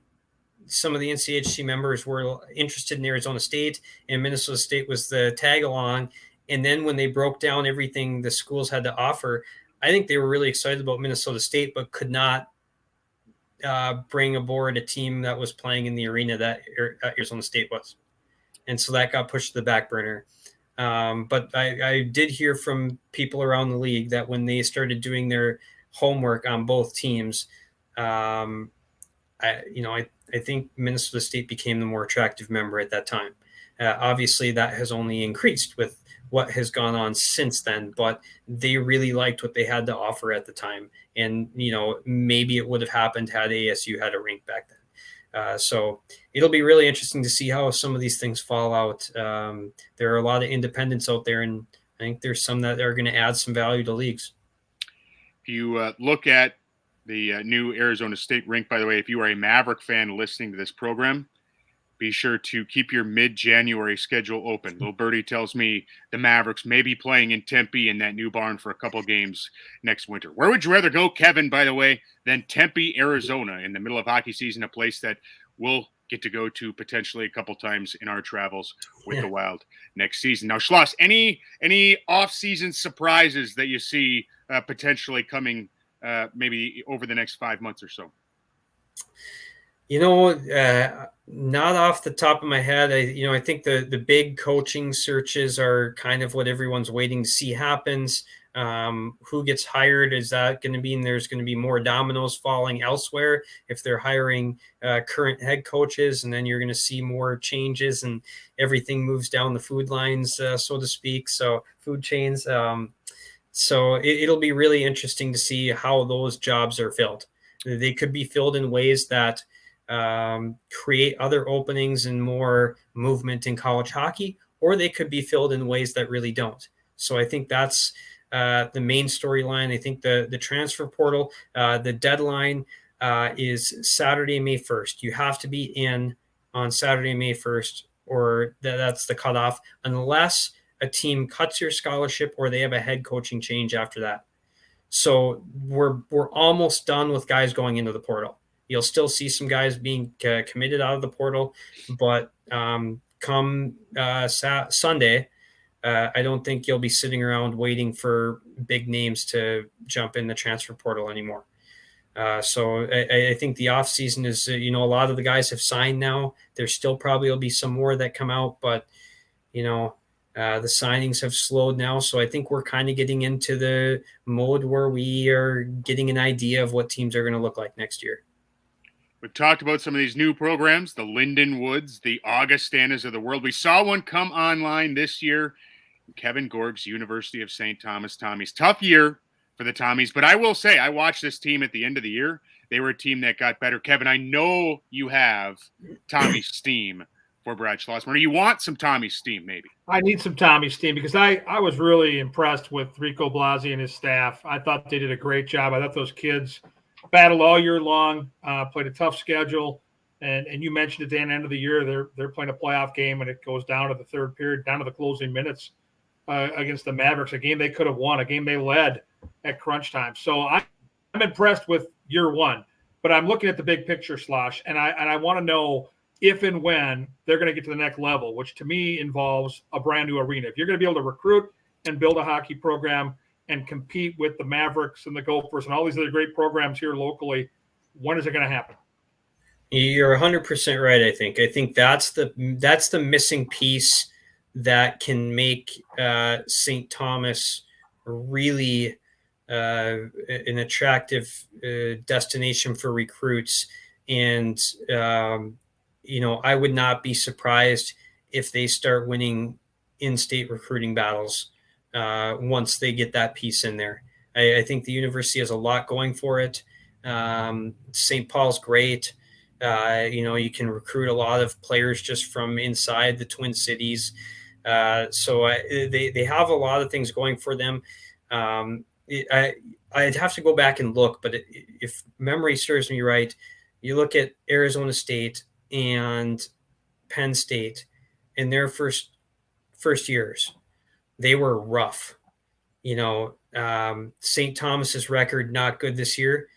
some of the NCHC members were interested in Arizona State, and Minnesota State was the tag along. And then when they broke down everything the schools had to offer, I think they were really excited about Minnesota State, but could not bring aboard a team that was playing in the arena that Arizona State was. And so that got pushed to the back burner. But I did hear from people around the league that when they started doing their homework on both teams, I think Minnesota State became the more attractive member at that time. Obviously, that has only increased with what has gone on since then, but they really liked what they had to offer at the time. And, maybe it would have happened had ASU had a rink back then. So it'll be really interesting to see how some of these things fall out. There are a lot of independents out there, and I think there's some that are going to add some value to leagues. If you look at the new Arizona State rink, by the way, if you are a Maverick fan listening to this program, be sure to keep your mid-January schedule open. Little Birdie tells me the Mavericks may be playing in Tempe in that new barn for a couple games next winter. Where would you rather go, Kevin, by the way, than Tempe, Arizona, in the middle of hockey season, a place that we'll get to go to potentially a couple times in our travels with the Wild next season. Now, Schloss, any off-season surprises that you see potentially coming maybe over the next 5 months or so? Not off the top of my head. I think the big coaching searches are kind of what everyone's waiting to see happens. Who gets hired? Is that going to mean there's going to be more dominoes falling elsewhere if they're hiring current head coaches, and then you're going to see more changes and everything moves down the food lines, so to speak. So food chains. So it'll be really interesting to see how those jobs are filled. They could be filled in ways that create other openings and more movement in college hockey, or they could be filled in ways that really don't. So I think that's the main storyline. I think the transfer portal, the deadline is Saturday, May 1st. You have to be in on Saturday, May 1st, or that's the cutoff, unless a team cuts your scholarship or they have a head coaching change after that. So we're almost done with guys going into the portal. You'll still see some guys being committed out of the portal, but come Sunday, I don't think you'll be sitting around waiting for big names to jump in the transfer portal anymore. So I think the offseason is, a lot of the guys have signed now. There still probably will be some more that come out, but, the signings have slowed now. So I think we're kind of getting into the mode where we are getting an idea of what teams are going to look like next year. We've talked about some of these new programs, the Lindenwoods, the Augustanas of the world. We saw one come online this year, Kevin Gorg's University of St. Thomas Tommies. Tough year for the Tommies, but I will say I watched this team at the end of the year. They were a team that got better. Kevin, I know you have Tommy steam for Brad Schlossman. Or you want some Tommy steam, maybe? I need some Tommy steam because I was really impressed with Rico Blasi and his staff. I thought they did a great job. I thought those kids battled all year long, played a tough schedule. And you mentioned at the end of the year, they're playing a playoff game, and it goes down to the third period, down to the closing minutes against the Mavericks, a game they could have won, a game they led at crunch time. So I'm impressed with year one, but I'm looking at the big picture, Slosh, and I want to know if and when they're going to get to the next level, which to me involves a brand new arena. If you're going to be able to recruit and build a hockey program and compete with the Mavericks and the Gophers and all these other great programs here locally, when is it going to happen? You're 100% right. I think that's the missing piece that can make St. Thomas really an attractive destination for recruits. And I would not be surprised if they start winning in-state recruiting battles once they get that piece in there. I think the university has a lot going for it. St. Paul's great. You can recruit a lot of players just from inside the Twin Cities. So they have a lot of things going for them. I'd have to go back and look, but if memory serves me right, you look at Arizona State and Penn State in their first years, they were rough. St. Thomas's record not good this year.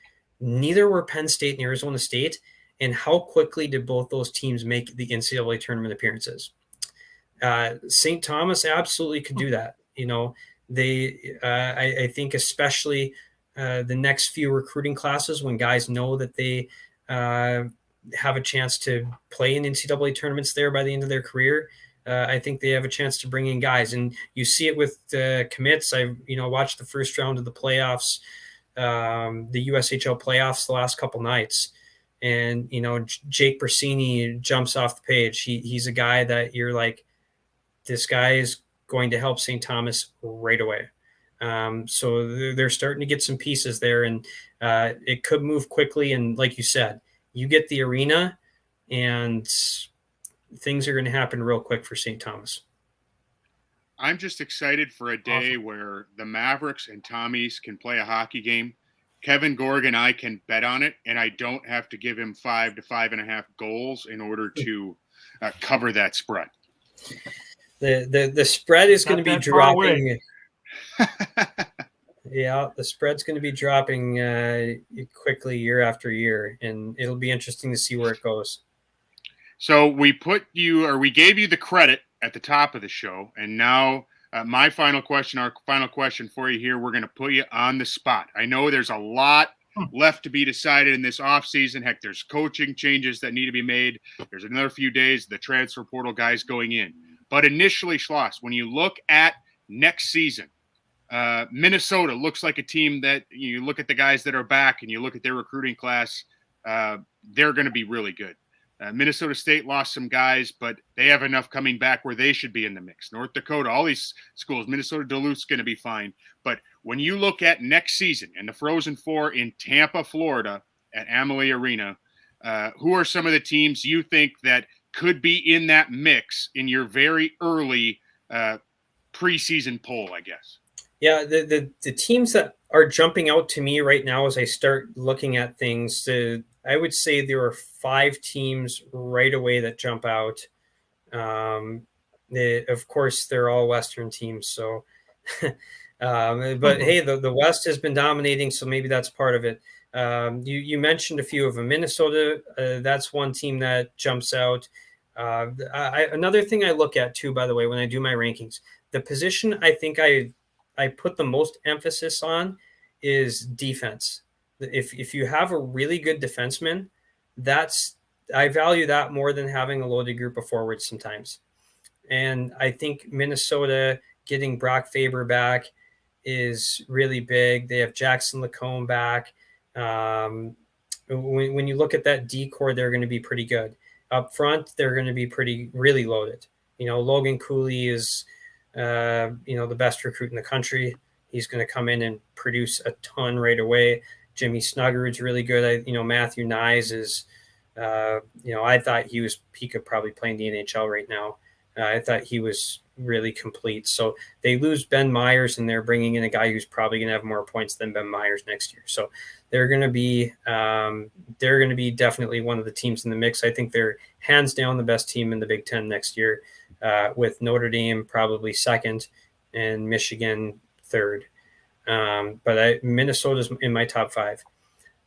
Neither were Penn State and Arizona State. And how quickly did both those teams make the NCAA tournament appearances? St. Thomas absolutely could do that. I think especially the next few recruiting classes, when guys know that they have a chance to play in NCAA tournaments there by the end of their career, I think they have a chance to bring in guys. And you see it with commits. I've watched the first round of the playoffs, the USHL playoffs the last couple nights. And, Jake Bersini jumps off the page. He's a guy that you're like, this guy is going to help St. Thomas right away. So they're starting to get some pieces there, and it could move quickly. And like you said, you get the arena and things are going to happen real quick for St. Thomas. I'm just excited for a day where the Mavericks and Tommies can play a hockey game. Kevin Gorg and I can bet on it, and I don't have to give him 5 to 5.5 goals in order to cover that spread. The spread is going to be dropping. Yeah, the spread's going to be dropping quickly year after year, and it'll be interesting to see where it goes. So we gave you the credit at the top of the show, and now our final question for you here, we're going to put you on the spot. I know there's a lot left to be decided in this offseason. Heck, there's coaching changes that need to be made. There's another few days, the transfer portal guys going in. But initially, Schloss, when you look at next season, Minnesota looks like a team that you look at the guys that are back and you look at their recruiting class, they're going to be really good. Minnesota State lost some guys, but they have enough coming back where they should be in the mix. North Dakota, all these schools, Minnesota Duluth's going to be fine. But when you look at next season and the Frozen Four in Tampa, Florida at Amalie Arena, who are some of the teams you think that could be in that mix in your very early preseason poll, I guess? Yeah, the teams that are jumping out to me right now as I start looking at things, I would say there are 5 teams right away that jump out. Of course, they're all Western teams. So, but hey, the West has been dominating, so maybe that's part of it. You mentioned a few of them. Minnesota, that's one team that jumps out. Another thing I look at too, by the way, when I do my rankings, the position I think I put the most emphasis on is defense. If you have a really good defenseman, I value that more than having a loaded group of forwards sometimes. And I think Minnesota getting Brock Faber back is really big. They have Jackson Lacombe back. When you look at that D-core, they're going to be pretty good. Up front, they're going to be really loaded. Logan Cooley is, the best recruit in the country. He's going to come in and produce a ton right away. Jimmy Snuggerud's really good. Matthew Nyes is, I thought he could probably play in the NHL right now. I thought he was really complete. So they lose Ben Myers, and they're bringing in a guy who's probably going to have more points than Ben Myers next year. So they're going to be definitely one of the teams in the mix. I think they're hands down the best team in the Big Ten next year, with Notre Dame probably second and Michigan third. But Minnesota's in my top 5.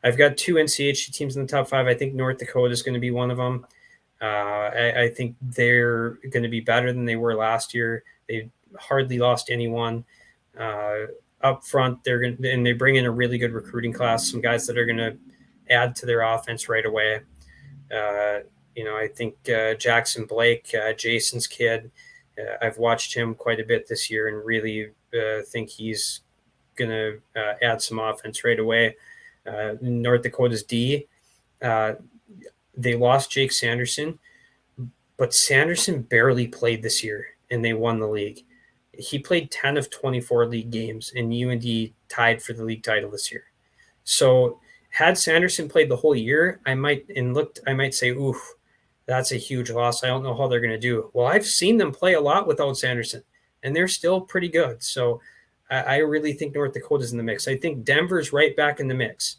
I've got 2 NCHC teams in the top 5. I think North Dakota is going to be one of them. I think they're going to be better than they were last year. They hardly lost anyone. Up front, they bring in a really good recruiting class, some guys that are going to add to their offense right away. I think Jackson Blake, Jason's kid, I've watched him quite a bit this year and really think he's going to add some offense right away. North Dakota's D, they lost Jake Sanderson, but Sanderson barely played this year, and they won the league. He played 10 of 24 league games, and UND tied for the league title this year. So Had Sanderson played the whole year, I might say, oof, that's a huge loss. I don't know how they're going to do. Well, I've seen them play a lot without Sanderson, and they're still pretty good. So I really think North Dakota's in the mix. I think Denver's right back in the mix.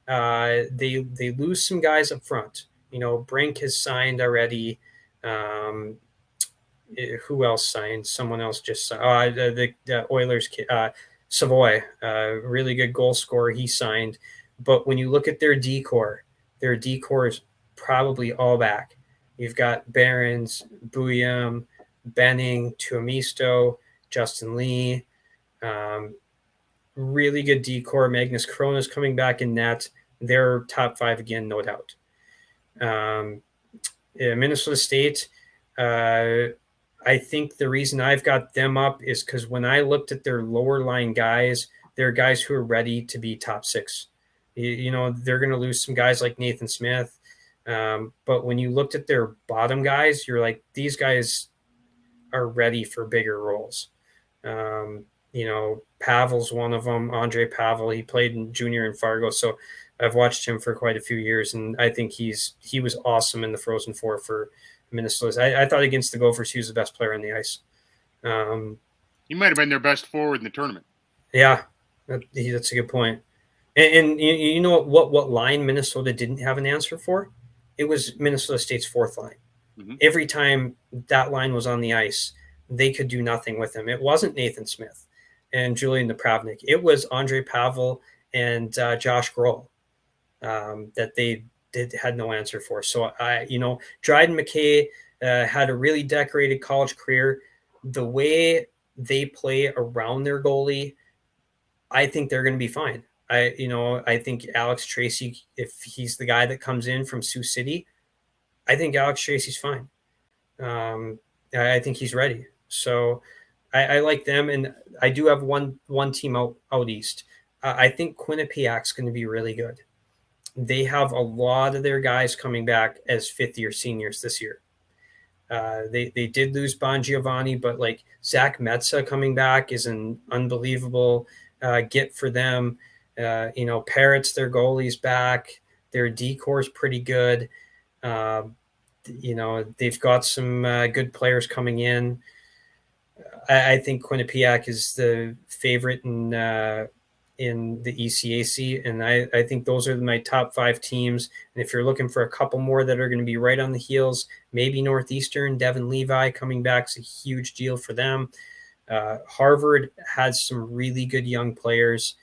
They lose some guys up front. Rink has signed already. Who else signed? Someone else just signed. The Oilers kid, Savoy, really good goal scorer. He signed. But when you look at their decor is probably all back. You've got Barons, Buyam, Benning, Tuomisto, Justin Lee. Really good decor. Magnus Corona's coming back in net. They're top 5 again, no doubt. Minnesota State, I think the reason I've got them up is because when I looked at their lower line guys, they're guys who are ready to be top 6. They're going to lose some guys like Nathan Smith. But when you looked at their bottom guys, you're like, these guys are ready for bigger roles. Pavel's one of them. Andre Pavel, he played in junior in Fargo. So I've watched him for quite a few years, and I think he was awesome in the Frozen Four for Minnesota. I thought against the Gophers, he was the best player on the ice. He might have been their best forward in the tournament. Yeah, that's a good point. And you know what line Minnesota didn't have an answer for? It was Minnesota State's fourth line. Mm-hmm. Every time that line was on the ice, they could do nothing with him. It wasn't Nathan Smith and Julian Napravnik. It was Andre Pavel and Josh Grohl that they had no answer for. So Dryden McKay had a really decorated college career. The way they play around their goalie, I think they're going to be fine. I think Alex Tracy, if he's the guy that comes in from Sioux City, I think Alex Tracy's fine. I think he's ready. So I like them, and I do have one team out east. I think Quinnipiac's going to be really good. They have a lot of their guys coming back as fifth-year seniors this year. They did lose Bon Giovanni, but like Zach Metza coming back is an unbelievable get for them. Parrott's their goalie's back. Their decor's pretty good. They've got some good players coming in. I think Quinnipiac is the favorite in the ECAC, and I think those are my top 5 teams. And if you're looking for a couple more that are going to be right on the heels, maybe Northeastern, Devin Levi coming back is a huge deal for them. Harvard has some really good young players.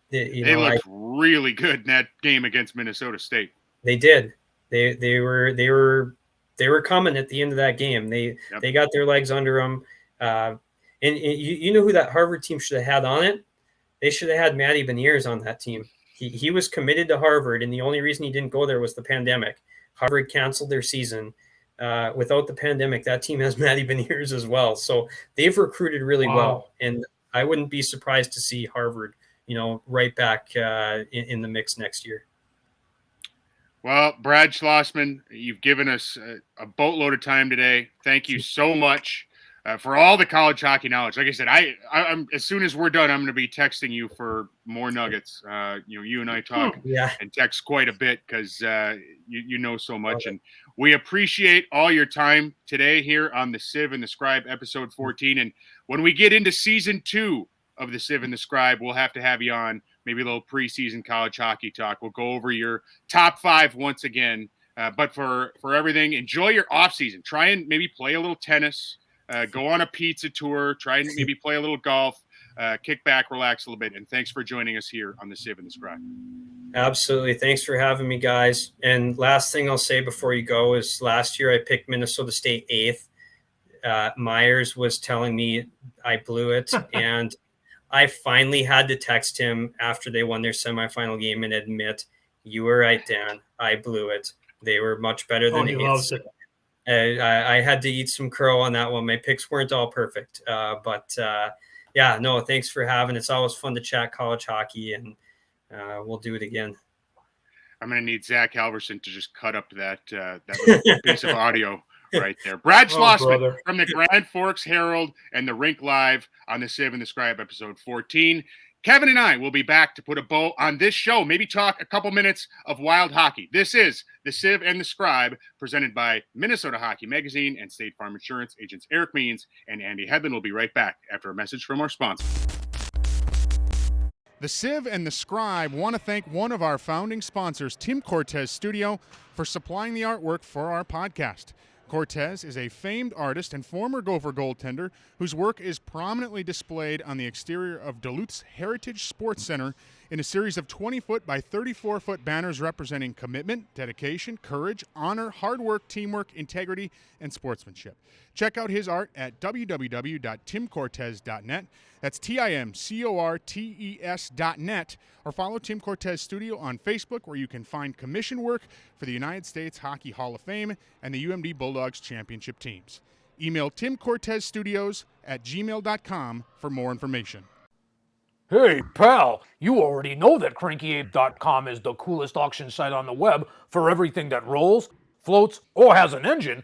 They looked really good in that game against Minnesota State. They did. They were coming at the end of that game. They got their legs under them. And you know who that Harvard team should have had on it? They should have had Matty Beniers on that team. He was committed to Harvard, and the only reason he didn't go there was the pandemic. Harvard canceled their season. Without the pandemic, that team has Matty Beniers as well. So they've recruited really well, and I wouldn't be surprised to see Harvard, right back in the mix next year. Well, Brad Schlossman, you've given us a boatload of time today. Thank you so much for all the college hockey knowledge. Like I said, I'm as soon as we're done, I'm going to be texting you for more nuggets. You and I talk and text quite a bit because you know so much. And we appreciate all your time today here on the Sieve and the Scribe, episode 14. And when we get into season 2 of the Sieve and the Scribe, we'll have to have you on, maybe a little preseason college hockey talk. We'll go over your top 5 once again. But for everything, enjoy your offseason. Try and maybe play a little tennis. Go on a pizza tour, try and maybe play a little golf, kick back, relax a little bit. And thanks for joining us here on the Sieve and the Scribe. Absolutely. Thanks for having me, guys. And last thing I'll say before you go is last year I picked Minnesota State 8th. Myers was telling me I blew it. And I finally had to text him after they won their semifinal game and admit, you were right, Dan. I blew it. They were much better than he loves it. I had to eat some crow on that one. My picks weren't all perfect. But thanks for having it. It's always fun to chat college hockey, and we'll do it again. I'm going to need Zach Halverson to just cut up that little piece of audio right there. Brad Schlossman from the Grand Forks Herald and the Rink Live on the Sieve and the Scribe, episode 14. Kevin and I will be back to put a bow on this show, maybe talk a couple minutes of wild hockey. This is the Sieve and the Scribe, presented by Minnesota Hockey Magazine and State Farm Insurance. Agents Eric Means and Andy Hedlund will be right back after a message from our sponsor. The Sieve and the Scribe want to thank one of our founding sponsors, Tim Cortez Studio, for supplying the artwork for our podcast. Cortez is a famed artist and former Gopher goaltender whose work is prominently displayed on the exterior of Duluth's Heritage Sports Center in a series of 20-foot by 34-foot banners representing commitment, dedication, courage, honor, hard work, teamwork, integrity, and sportsmanship. Check out his art at www.timcortez.net. That's TIMCORTES.net, or follow Tim Cortez Studio on Facebook, where you can find commission work for the United States Hockey Hall of Fame and the UMD Bulldogs championship teams. Email timcortezstudios@gmail.com for more information. Hey, pal, you already know that CrankyApe.com is the coolest auction site on the web for everything that rolls, floats, or has an engine.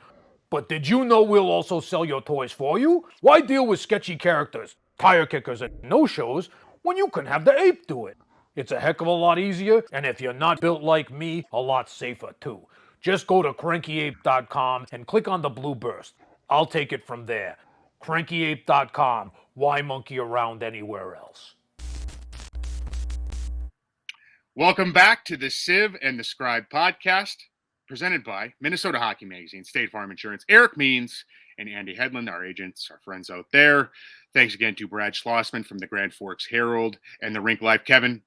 But did you know we'll also sell your toys for you? Why deal with sketchy characters, tire kickers, and no-shows when you can have the ape do it? It's a heck of a lot easier, and if you're not built like me, a lot safer too. Just go to CrankyApe.com and click on the blue burst. I'll take it from there. CrankyApe.com. Why monkey around anywhere else? Welcome back to the Sieve and the Scribe podcast, presented by Minnesota Hockey Magazine, State Farm Insurance. Eric Means and Andy Hedlund, our agents, our friends out there. Thanks again to Brad Schlossman from the Grand Forks Herald and the Rink Live. Kevin,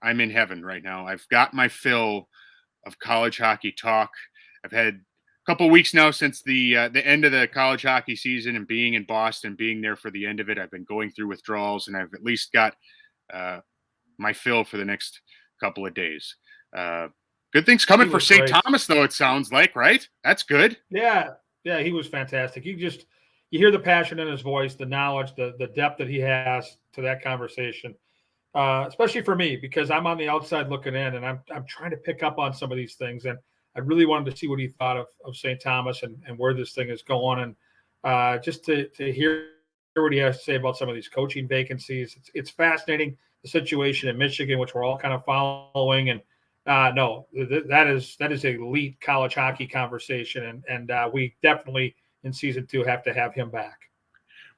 I'm in heaven right now. I've got my fill of college hockey talk. I've had a couple weeks now since the end of the college hockey season, and being in Boston, being there for the end of it. I've been going through withdrawals, and I've at least got my fill for the next couple of days. Good things coming for St. Thomas, though, it sounds like, right? That's good. Yeah, he was fantastic. You hear the passion in his voice, the knowledge, the depth that he has to that conversation, especially for me, because I'm on the outside looking in, and I'm trying to pick up on some of these things. And I really wanted to see what he thought of St. Thomas and where this thing is going, and just to hear what he has to say about some of these coaching vacancies. It's fascinating, the situation in Michigan, which we're all kind of following. And that is elite college hockey conversation. And we definitely in season 2 have to have him back.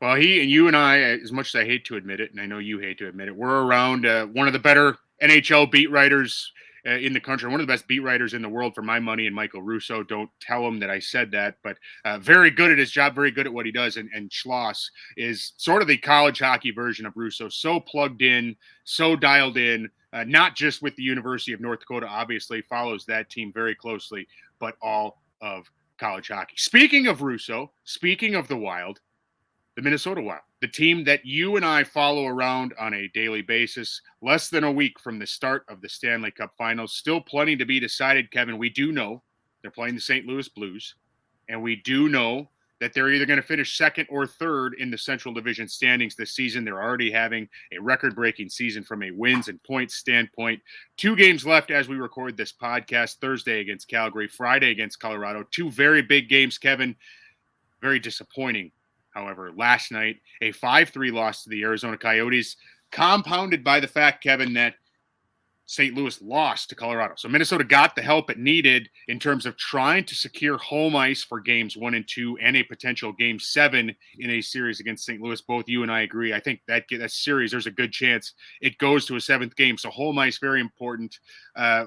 Well, you and I, as much as I hate to admit it, and I know you hate to admit it, we're around one of the better NHL beat writers in the country, one of the best beat writers in the world for my money, and Michael Russo. Don't tell him that I said that, but very good at his job, very good at what he does. And Schloss is sort of the college hockey version of Russo, so plugged in, so dialed in, not just with the University of North Dakota, obviously follows that team very closely, but all of college hockey. Speaking of Russo, speaking of the Wild, the Minnesota Wild, the team that you and I follow around on a daily basis, less than a week from the start of the Stanley Cup Finals. Still plenty to be decided, Kevin. We do know they're playing the St. Louis Blues, and we do know that they're either going to finish second or third in the Central Division standings this season. They're already having a record-breaking season from a wins and points standpoint. 2 games left as we record this podcast, Thursday against Calgary, Friday against Colorado. 2 very big games, Kevin. Very disappointing. However, last night, a 5-3 loss to the Arizona Coyotes, compounded by the fact, Kevin, that St. Louis lost to Colorado. So Minnesota got the help it needed in terms of trying to secure home ice for games 1 and 2 and a potential game 7 in a series against St. Louis. Both you and I agree. I think that series, there's a good chance it goes to a 7th game. So home ice, very important.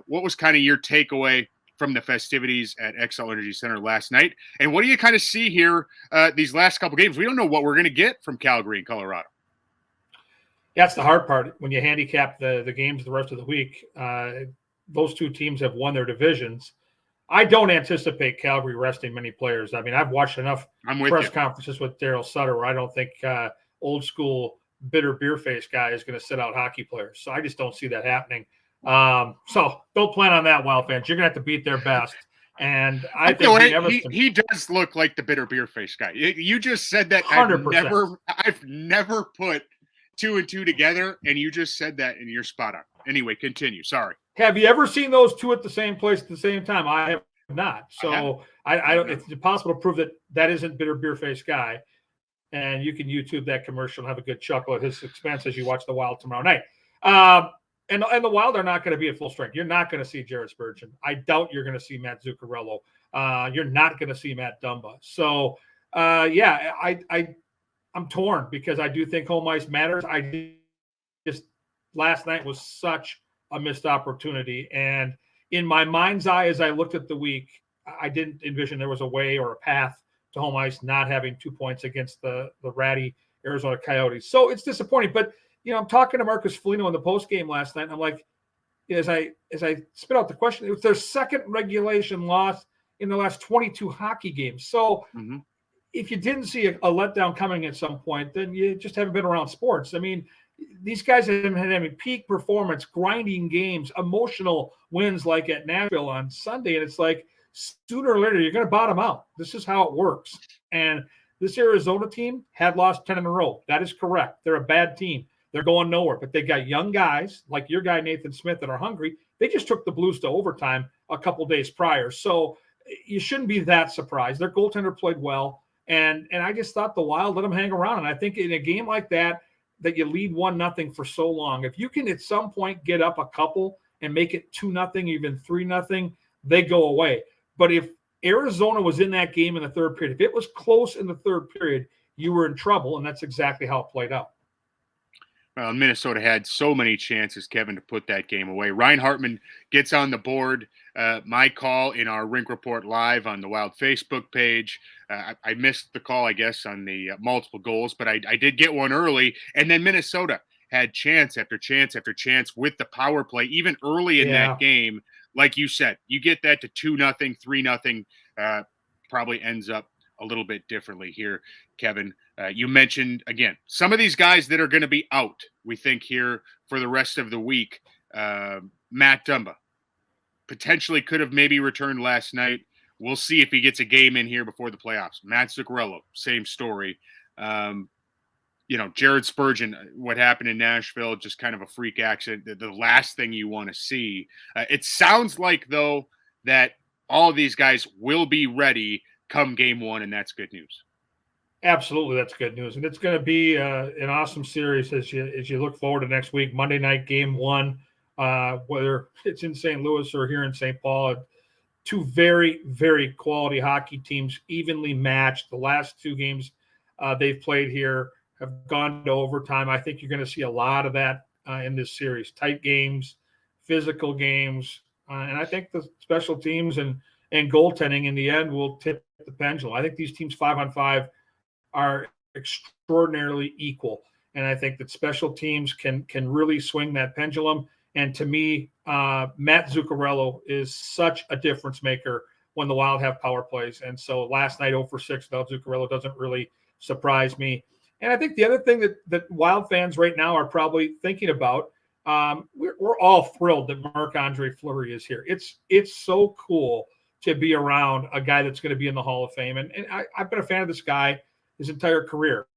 What was kind of your takeaway from the festivities at XL Energy Center last night? And what do you kind of see here these last couple games? We don't know what we're going to get from Calgary and Colorado. That's the hard part. When you handicap the games the rest of the week, those 2 teams have won their divisions. I don't anticipate Calgary resting many players. I mean, I've watched enough press conferences with Daryl Sutter where I don't think old school bitter beer face guy is going to sit out hockey players. So I just don't see that happening. So don't plan on that, Wild fans. You're going to have to beat their best. And I think he does look like the bitter beer face guy. You just said that. 100%. I've never put 2 and 2 together, and you just said that, and you're spot on. Anyway, continue. Sorry. Have you ever seen those 2 at the same place at the same time? I have not. So it's impossible to prove that isn't bitter beer face guy. And you can YouTube that commercial and have a good chuckle at his expense as you watch the Wild tomorrow night. And the Wild are not going to be at full strength. You're not going to see Jared Spurgeon. I doubt you're going to see Matt Zuccarello. You're not going to see Matt Dumba. So, I'm torn because I do think home ice matters. Last night was such a missed opportunity. And in my mind's eye, as I looked at the week, I didn't envision there was a way or a path to home ice not having 2 points against the ratty Arizona Coyotes. So it's disappointing. But, I'm talking to Marcus Foligno in the post game last night, and I'm like, as I spit out the question, it was their second regulation loss in the last 22 hockey games. So if you didn't see a letdown coming at some point, then you just haven't been around sports. I mean, these guys have been having peak performance, grinding games, emotional wins like at Nashville on Sunday. And it's like, sooner or later, you're going to bottom out. This is how it works. And this Arizona team had lost 10 in a row. That is correct. They're a bad team. They're going nowhere. But they got young guys like your guy, Nathan Smith, that are hungry. They just took the Blues to overtime a couple days prior. So you shouldn't be that surprised. Their goaltender played well. And I just thought the Wild let them hang around. And I think in a game like that you lead 1-0 for so long, if you can at some point get up a couple and make it 2-0, even 3-0, they go away. But if Arizona was in that game in the third period, if it was close in the third period, you were in trouble. And that's exactly how it played out. Well, Minnesota had so many chances, Kevin, to put that game away. Ryan Hartman gets on the board. My call in our Rink Report Live on the Wild Facebook page. I missed the call, I guess, on the multiple goals, but I did get one early. And then Minnesota had chance after chance after chance with the power play, even early in that game. Like you said, you get that to 2-0, 3-0, probably ends up a little bit differently here, Kevin. You mentioned, again, some of these guys that are going to be out, we think, here for the rest of the week. Matt Dumba potentially could have maybe returned last night. We'll see if he gets a game in here before the playoffs. Matt Zuccarello, same story. Jared Spurgeon, what happened in Nashville, just kind of a freak accident, the last thing you want to see. It sounds like, though, that all of these guys will be ready come game one, and that's good news. Absolutely, that's good news, and it's going to be an awesome series as you look forward to next week. Monday night game one, whether it's in St. Louis or here in St. Paul, two very, very quality hockey teams, evenly matched. The last two games they've played here have gone to overtime. I think you're going to see a lot of that in this series. Tight games, physical games, and I think the special teams and goaltending in the end will tip the pendulum. I think these teams 5-on-5 are extraordinarily equal, and I think that special teams can really swing that pendulum. And to me, Matt Zuccarello is such a difference maker when the Wild have power plays. And so last night, 0 for 6 without Zuccarello doesn't really surprise me. And I think the other thing that Wild fans right now are probably thinking about, we're all thrilled that Marc-Andre Fleury is here. It's so cool to be around a guy that's going to be in the Hall of Fame. And I've been a fan of this guy his entire career.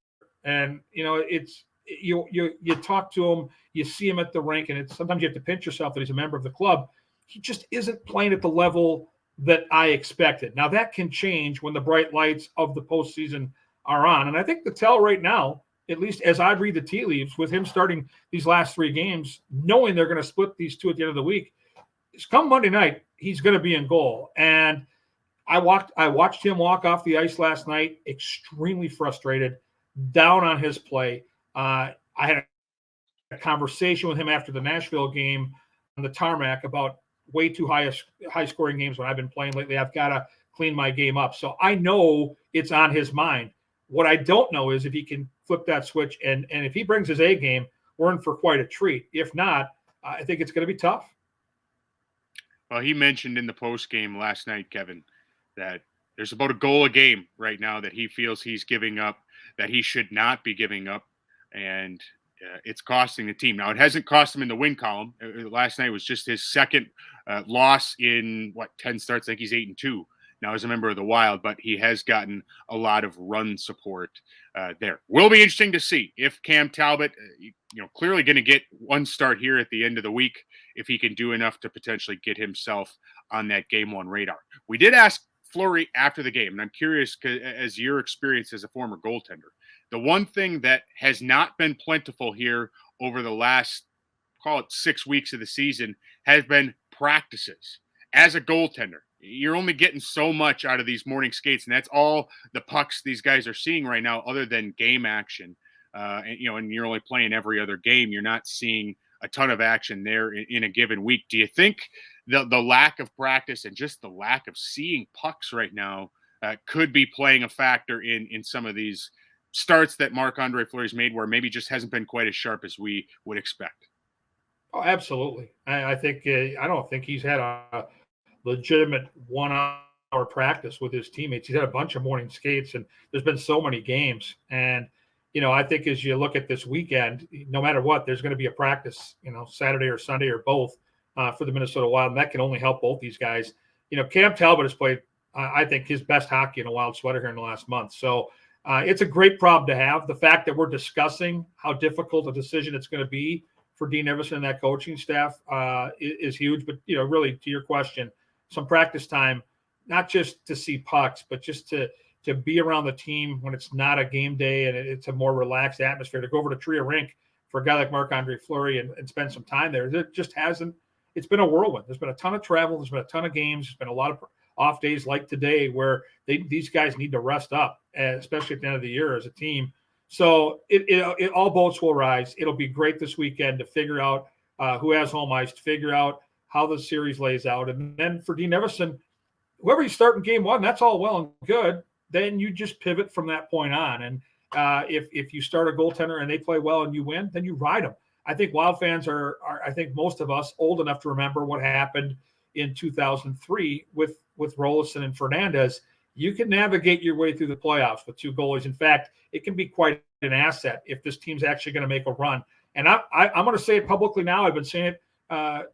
And, it's you talk to him, you see him at the rink, and sometimes you have to pinch yourself that he's a member of the club. He just isn't playing at the level that I expected. Now, that can change when the bright lights of the postseason are on. And I think the tell right now, at least as I read the tea leaves, with him starting these last 3 games, knowing they're going to split these 2 at the end of the week, is come Monday night, he's going to be in goal. And I watched him walk off the ice last night, extremely frustrated, down on his play. I had a conversation with him after the Nashville game on the tarmac about way too high scoring games when I've been playing lately. I've got to clean my game up. So I know it's on his mind. What I don't know is if he can flip that switch, and if he brings his A game, we're in for quite a treat. If not, I think it's going to be tough. Well, he mentioned in the post game last night, Kevin, that there's about a goal a game right now that he feels he's giving up, that he should not be giving up, and it's costing the team. Now, it hasn't cost him in the win column. Last night was just his second loss in, 10 starts. I think he's 8-2 now as a member of the Wild, but he has gotten a lot of run support there. Will be interesting to see if Cam Talbot, clearly going to get one start here at the end of the week, if he can do enough to potentially get himself on that game one radar. We did ask Fleury after the game, and I'm curious, as your experience as a former goaltender, the one thing that has not been plentiful here over the last, call it 6 weeks of the season has been practices. As a goaltender, you're only getting so much out of these morning skates, and that's all the pucks these guys are seeing right now, other than game action. And you're only playing every other game. You're not seeing a ton of action there in a given week. Do you think the lack of practice and just the lack of seeing pucks right now could be playing a factor in some of these starts that Marc-Andre Fleury's made, where maybe just hasn't been quite as sharp as we would expect? Oh, absolutely. I think I don't think he's had a legitimate 1 hour practice with his teammates. He's had a bunch of morning skates, and there's been so many games. And I think as you look at this weekend, no matter what, there's going to be a practice, Saturday or Sunday or both for the Minnesota Wild, and that can only help both these guys. Cam Talbot has played, I think, his best hockey in a Wild sweater here in the last month. So it's a great problem to have. The fact that we're discussing how difficult a decision it's going to be for Dean Everson and that coaching staff is huge. But, really, to your question, some practice time, not just to see pucks, but just to be around the team when it's not a game day and it's a more relaxed atmosphere, to go over to Rink for a guy like Marc-Andre Fleury and spend some time there. It just hasn't. It's been a whirlwind. There's been a ton of travel. There's been a ton of games. There's been a lot of off days like today where these guys need to rest up, especially at the end of the year as a team. So it all boats will rise. It'll be great this weekend to figure out who has home ice, to figure out how the series lays out. And then for Dean Everson, whoever you start in game one, that's all well and good. Then you just pivot from that point on. And if you start a goaltender and they play well and you win, then you ride them. I think Wild fans are I think most of us old enough to remember what happened in 2003 with Rolison and Fernandez. You can navigate your way through the playoffs with two goalies. In fact, it can be quite an asset if this team's actually going to make a run. And I'm going to say it publicly now. I've been saying it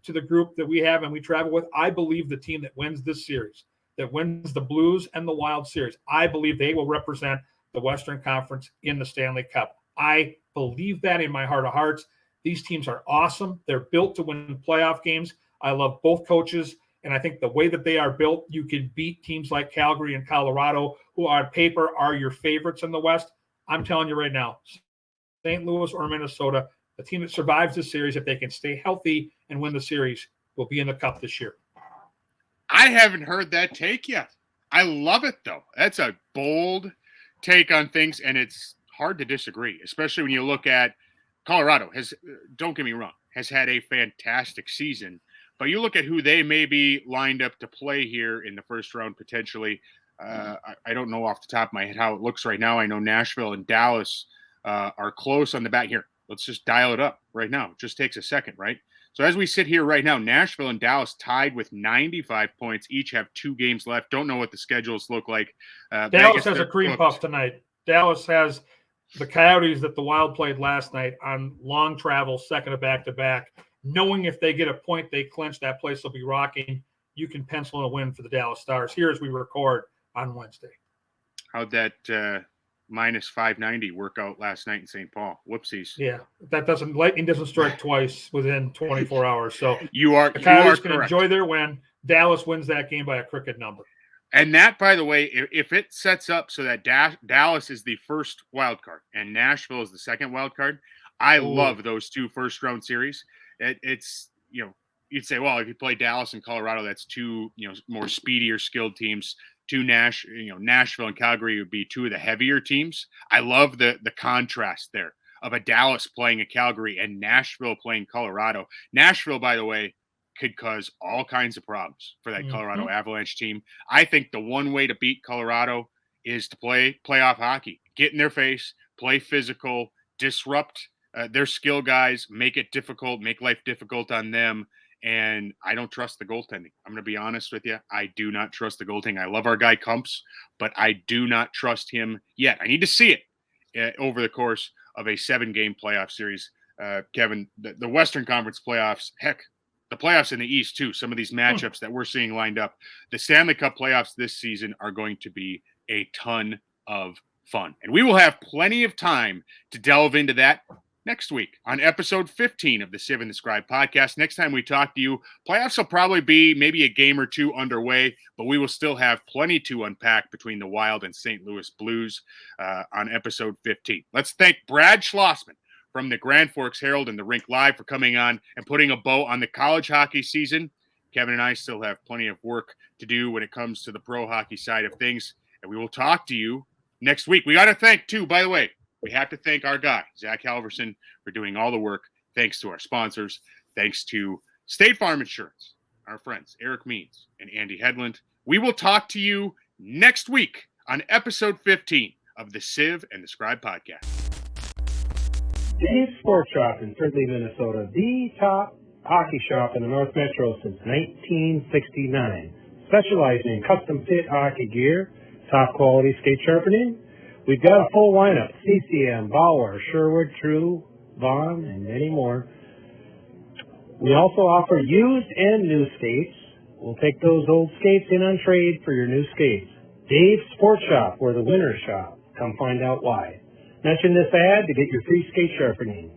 to the group that we have and we travel with. I believe the team that wins this series, that wins the Blues and the Wild series, I believe they will represent the Western Conference in the Stanley Cup. I believe that in my heart of hearts. These teams are awesome. They're built to win playoff games. I love both coaches. And I think the way that they are built, you can beat teams like Calgary and Colorado, who on paper are your favorites in the West. I'm telling you right now, St. Louis or Minnesota, the team that survives this series, if they can stay healthy and win the series, will be in the Cup this year. I haven't heard that take yet. I love it, though. That's a bold take on things, and it's hard to disagree, especially when you look at Colorado. Don't get me wrong, has had a fantastic season. But you look at who they may be lined up to play here in the first round potentially. I don't know off the top of my head how it looks right now. I know Nashville and Dallas are close on the back here. Let's just dial it up right now. It just takes a second, right? So as we sit here right now, Nashville and Dallas tied with 95 points. Each have 2 games left. Don't know what the schedules look like. Dallas has a cream puff tonight. Dallas has the Coyotes that the Wild played last night on long travel, second of back-to-back. Knowing if they get a point, they clinch, that place will be rocking. You can pencil in a win for the Dallas Stars here as we record on Wednesday. How'd that minus 590 work out last night in St. Paul? Whoopsies. Yeah, lightning doesn't strike twice within 24 hours. So the Coyotes can enjoy their win. Dallas wins that game by a crooked number. And that, by the way, if it sets up so that Dallas is the first wild card and Nashville is the second wild card, I love those 2 first-round series. It's you'd say, well, if you play Dallas and Colorado, that's 2 more speedier, skilled teams. Nashville and Calgary would be 2 of the heavier teams. I love the contrast there of a Dallas playing a Calgary and Nashville playing Colorado. Nashville, by the way, could cause all kinds of problems for that Colorado Avalanche team. I think the one way to beat Colorado is to play playoff hockey, get in their face, play physical, disrupt their skill guys, make it difficult, make life difficult on them. And I don't trust the goaltending. I'm going to be honest with you. I do not trust the goaltending. I love our guy Kumps, but I do not trust him yet. I need to see it over the course of a 7-game playoff series. Kevin, the Western Conference playoffs, heck, the playoffs in the East too. Some of these matchups that we're seeing lined up. The Stanley Cup playoffs this season are going to be a ton of fun. And we will have plenty of time to delve into that next week on episode 15 of the Sieve and the Scribe podcast. Next time we talk to you, playoffs will probably be maybe a game or 2 underway, but we will still have plenty to unpack between the Wild and St. Louis Blues on episode 15. Let's thank Brad Schlossman from the Grand Forks Herald and the Rink Live for coming on and putting a bow on the college hockey season. Kevin and I still have plenty of work to do when it comes to the pro hockey side of things, and we will talk to you next week. We got to thank, too, by the way, we have to thank our guy, Zach Halverson, for doing all the work. Thanks to our sponsors. Thanks to State Farm Insurance, our friends Eric Means and Andy Hedlund. We will talk to you next week on episode 15 of the Sieve and the Scribe podcast. Dave's Sports Shop in Fridley, Minnesota, the top hockey shop in the North Metro since 1969. Specializing in custom fit hockey gear, top quality skate sharpening. We've got a full lineup: CCM, Bauer, Sherwood, True, Vaughn, and many more. We also offer used and new skates. We'll take those old skates in on trade for your new skates. Dave's Sports Shop, where the winners shop. Come find out why. Mention this ad to get your free skate sharpening.